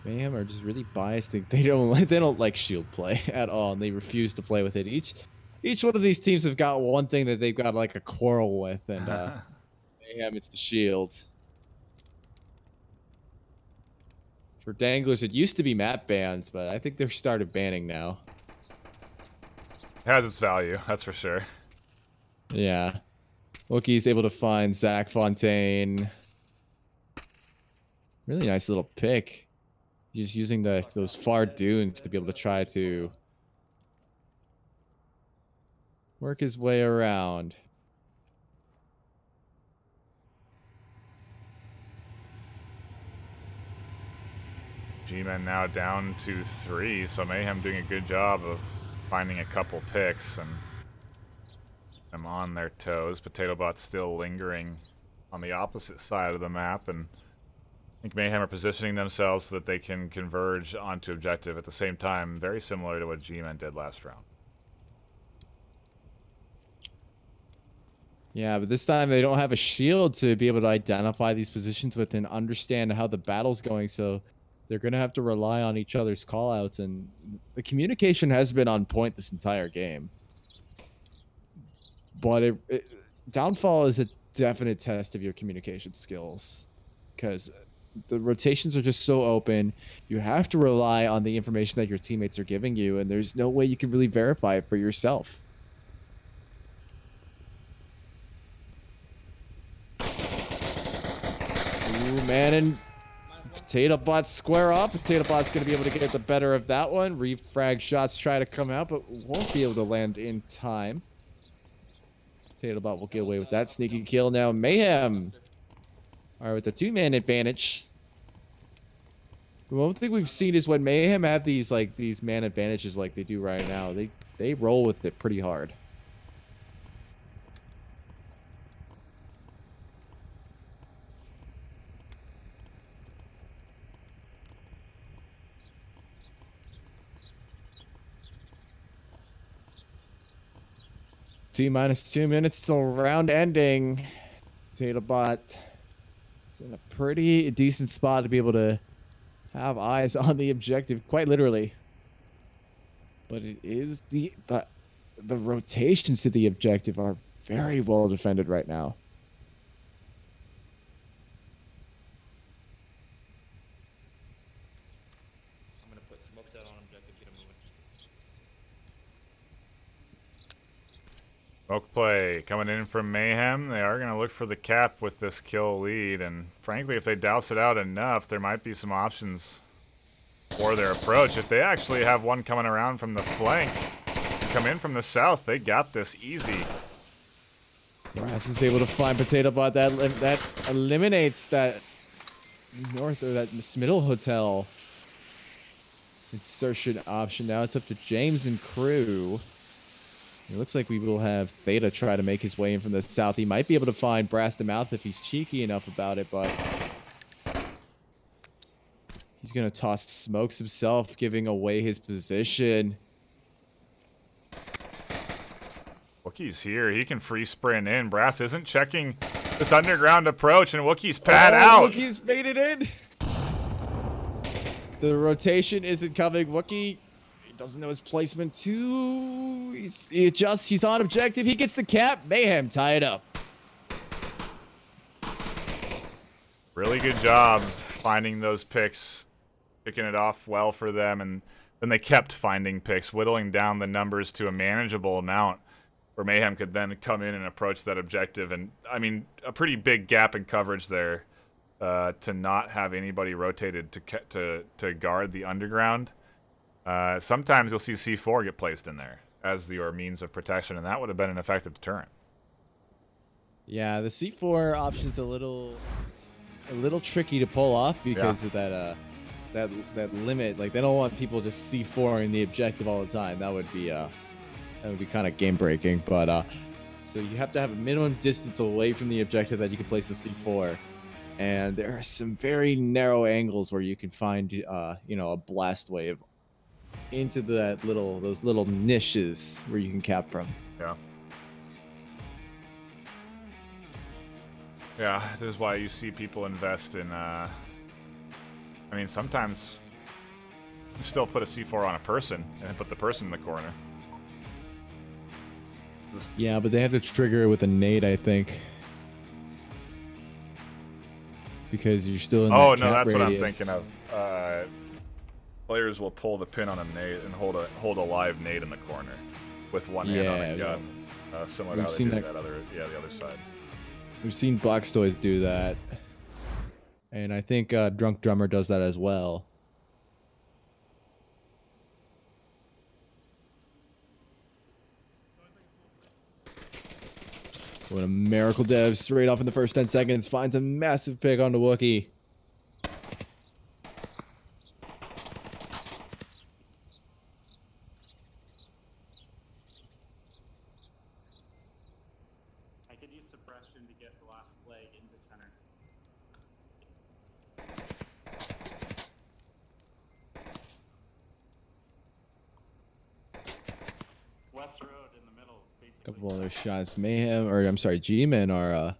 Mayhem are just really biased. They don't like shield play at all, and they refuse to play with it. Each one of these teams have got one thing that they've got like a quarrel with, and Mayhem, it's the shield. For danglers, it used to be map bans, but I think they're started banning now. It has its value, that's for sure. Yeah. Wookiee's able to find Zach Fontaine. Really nice little pick. Just using those far dunes to be able to try to work his way around. G-Men now down to 3, so Mayhem doing a good job of finding a couple picks and them on their toes. Potato Bot's still lingering on the opposite side of the map, and I think Mayhem are positioning themselves so that they can converge onto objective at the same time, very similar to what G-Men did last round. Yeah, but this time they don't have a shield to be able to identify these positions with and understand how the battle's going, so they're going to have to rely on each other's callouts, and the communication has been on point this entire game. But Downfall is a definite test of your communication skills, because the rotations are just so open. You have to rely on the information that your teammates are giving you, and there's no way you can really verify it for yourself. Ooh, man, and Potato Bot square up. Potato Bot's going to be able to get the better of that one. Refrag shots try to come out, but won't be able to land in time. Potato Bot will get away with that sneaky kill. Now Mayhem are with the 2-man advantage. The one thing we've seen is when Mayhem have these man advantages like they do right now, they roll with it pretty hard. T-2 minutes till round ending. Potato Bot is in a pretty decent spot to be able to have eyes on the objective, quite literally. But it is the rotations to the objective are very well defended right now. I'm gonna put smokes out on objective, get him moving. Smoke play coming in from Mayhem. They are going to look for the cap with this kill lead, and frankly, if they douse it out enough, there might be some options for their approach. If they actually have one coming around from the flank, come in from the south, they got this easy. Brass is able to find Potato Bot. That eliminates that north or that middle hotel insertion option. Now it's up to James and crew. It looks like we will have Theta try to make his way in from the south. He might be able to find Brass to mouth if he's cheeky enough about it, but he's going to toss smokes himself, giving away his position. Wookiee's here. He can free sprint in. Brass isn't checking this underground approach, and Wookiee's pad out. Wookiee's made it in. The rotation isn't coming. Wookiee doesn't know his placement too. He adjusts. He's on objective. He gets the cap. Mayhem tie it up. Really good job finding those picks, picking it off well for them, and then they kept finding picks, whittling down the numbers to a manageable amount where Mayhem could then come in and approach that objective. And I mean, a pretty big gap in coverage there to not have anybody rotated to guard the underground. Sometimes you'll see C4 get placed in there as your means of protection, and that would have been an effective deterrent. Yeah, the C4 option's a little tricky to pull off because of that limit. Like, they don't want people just C4 in the objective all the time. That would be kind of game breaking. But so you have to have a minimum distance away from the objective that you can place the C4. And there are some very narrow angles where you can find a blast wave into those little niches where you can cap from. Yeah, this is why you see people invest in I mean, sometimes you still put a C4 on a person and put the person in the corner. Yeah, but they have to trigger it with a nade, I think, because you're still in oh that no, cap that's radius. what I'm thinking of. Players will pull the pin on a nade and hold a live nade in the corner with one hand on a gun, similar to how they do the other side. We've seen Box Toys do that, and I think Drunk Drummer does that as well. What a miracle dev straight off in the first 10 seconds finds a massive pick onto Wookiee. suppression to get the last flag into center. West Road in the middle, basically. Couple other shots. Mayhem, or I'm sorry, G-Men are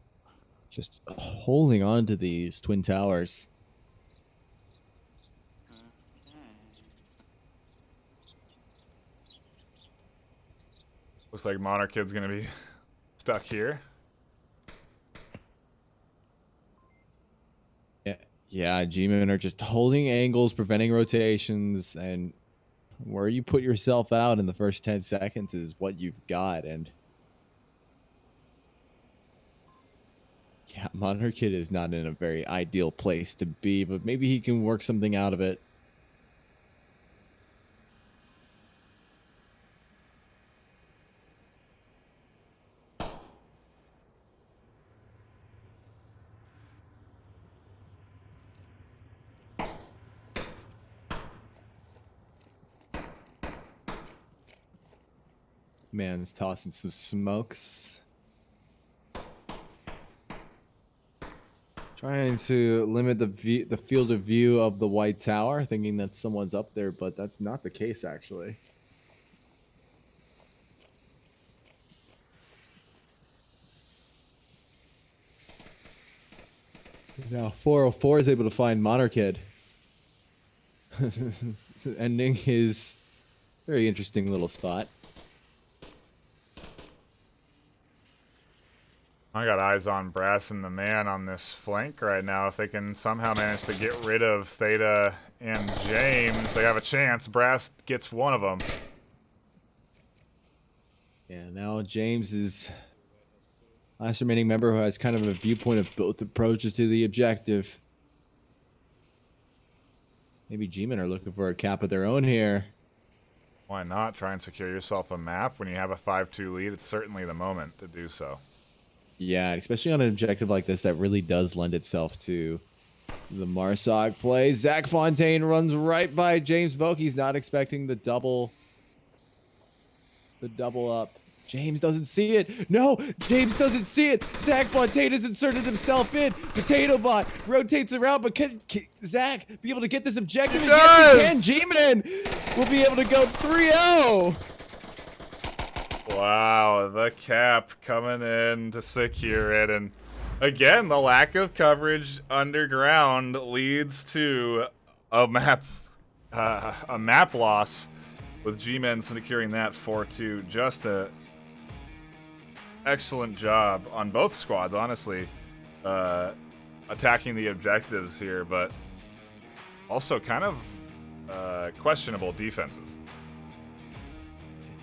just holding on to these twin towers. Looks like Monarchid's gonna be stuck here. Yeah, G-Men are just holding angles, preventing rotations, and where you put yourself out in the first 10 seconds is what you've got. And yeah, Monarchid is not in a very ideal place to be, but maybe he can work something out of it. Man's tossing some smokes. Trying to limit the field of view of the white tower, thinking that someone's up there, but that's not the case actually. Now 404 is able to find Monarchid. Ending his very interesting little spot. I got eyes on Brass and the Man on this flank right now. If they can somehow manage to get rid of Theta and James, they have a chance. Brass gets one of them. Yeah, now James is last remaining member who has kind of a viewpoint of both approaches to the objective. Maybe G-Men are looking for a cap of their own here. Why not try and secure yourself a map when you have a 5-2 lead? It's certainly the moment to do so. Yeah, especially on an objective like this that really does lend itself to the Marsog play. Zach Fontaine runs right by James Vogue. He's not expecting the double up. James doesn't see it. No, James doesn't see it. Zach Fontaine has inserted himself in. Potato Bot rotates around, but can Zach be able to get this objective? Yes, he can. G-Man will be able to go 3-0. Wow, the cap coming in to secure it. And again, the lack of coverage underground leads to a map loss with G-Men securing that 4-2. Just a excellent job on both squads, honestly, attacking the objectives here, but also kind of questionable defenses.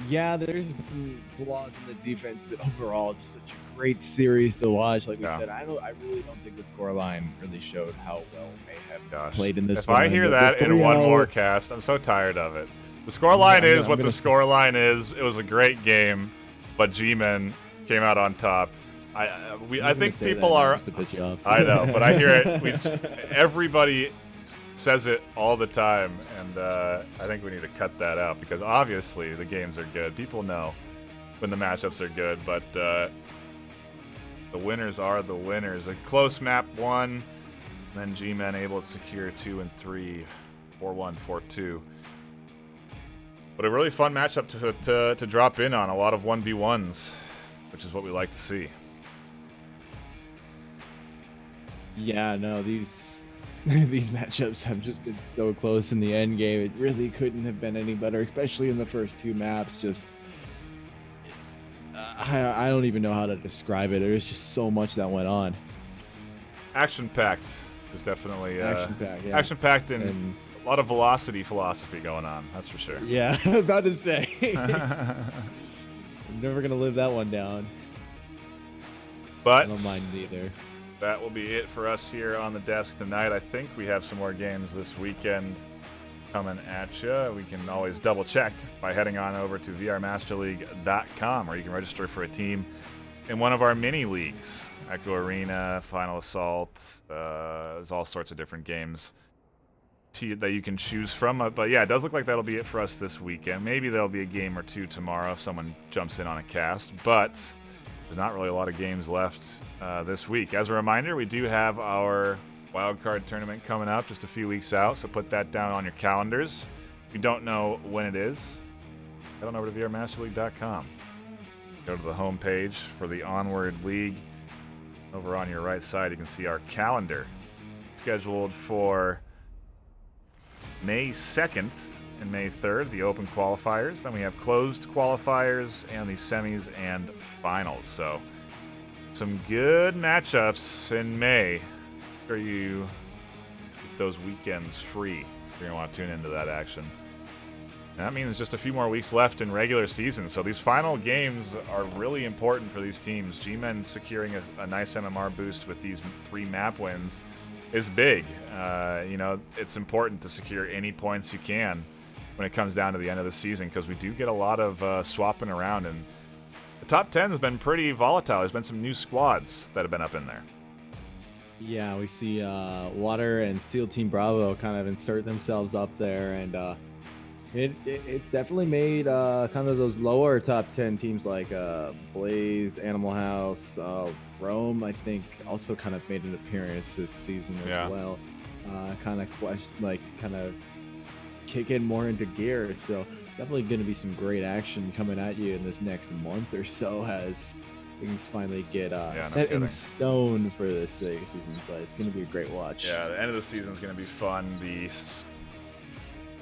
Yeah, there's some flaws in the defense, but overall, just such a great series to watch. Like we said, I really don't think the scoreline really showed how well Mayhem played in this. If I hear that in one more cast, I'm so tired of it. The scoreline is what the scoreline is. It was a great game, but G-Men came out on top. I think people are. I know, but I hear it. Everybody says it all the time, and I think we need to cut that out because obviously the games are good. People know when the matchups are good, but the winners are the winners. A close map 1, then G-Men able to secure 2 and 3, 4-1, 4-2. But a really fun matchup to drop in on. A lot of 1v1s, which is what we like to see. Yeah, no, these matchups have just been so close in the end game. It really couldn't have been any better, especially in the first 2 maps. Just I don't even know how to describe it. There's just so much that went on. Action-packed. There's definitely action-packed, yeah. Action-packed and a lot of velocity philosophy going on. That's for sure. Yeah, I was about to say. I'm never gonna live that one down. But I don't mind either. That will be it for us here on the desk tonight. I think we have some more games this weekend coming at you. We can always double check by heading on over to vrmasterleague.com, where you can register for a team in one of our mini leagues. Echo Arena, Final Assault, there's all sorts of different games that you can choose from. But yeah, it does look like that'll be it for us this weekend. Maybe there'll be a game or two tomorrow if someone jumps in on a cast. But there's not really a lot of games left this week. As a reminder, we do have our wildcard tournament coming up just a few weeks out, so put that down on your calendars. If you don't know when it is, head on over to VRMasterLeague.com. Go to the home page for the Onward League. Over on your right side, you can see our calendar scheduled for May 2nd and May 3rd, the open qualifiers. Then we have closed qualifiers and the semis and finals. So some good matchups in May for you. Keep those weekends free. You're going to want to tune into that action. And that means just a few more weeks left in regular season. So these final games are really important for these teams. G-Men securing a nice MMR boost with these 3 map wins is big. You know, it's important to secure any points you can when it comes down to the end of the season, because we do get a lot of swapping around. And the top 10 has been pretty volatile. There's been some new squads that have been up in there. Yeah, we see Water and Steel Team Bravo kind of insert themselves up there, and it's definitely made kind of those lower top 10 teams like Blaze, Animal House, Rome, I think, also kind of made an appearance this season as well. Kind of kicking more into gear. So definitely going to be some great action coming at you in this next month or so as things finally get set in stone for this season. But it's going to be a great watch. Yeah, the end of the season is going to be fun.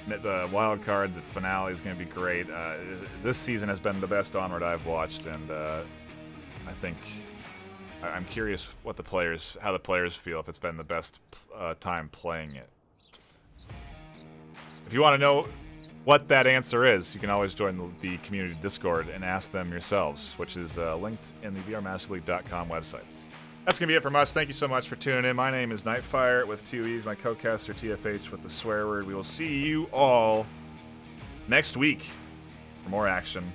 The wild card, the finale is going to be great. This season has been the best Onward I've watched, and I think I'm curious how the players feel, if it's been the best time playing it. If you want to know what that answer is, you can always join the community Discord and ask them yourselves, which is linked in the VRMasterLeague.com website. That's going to be it from us. Thank you so much for tuning in. My name is NightFiree with 2 E's, my co-caster TFH with the swear word. We will see you all next week for more action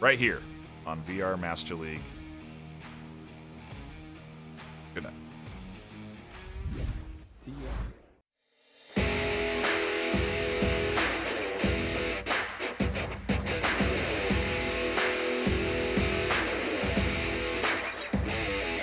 right here on VR Master League. Good night. See ya.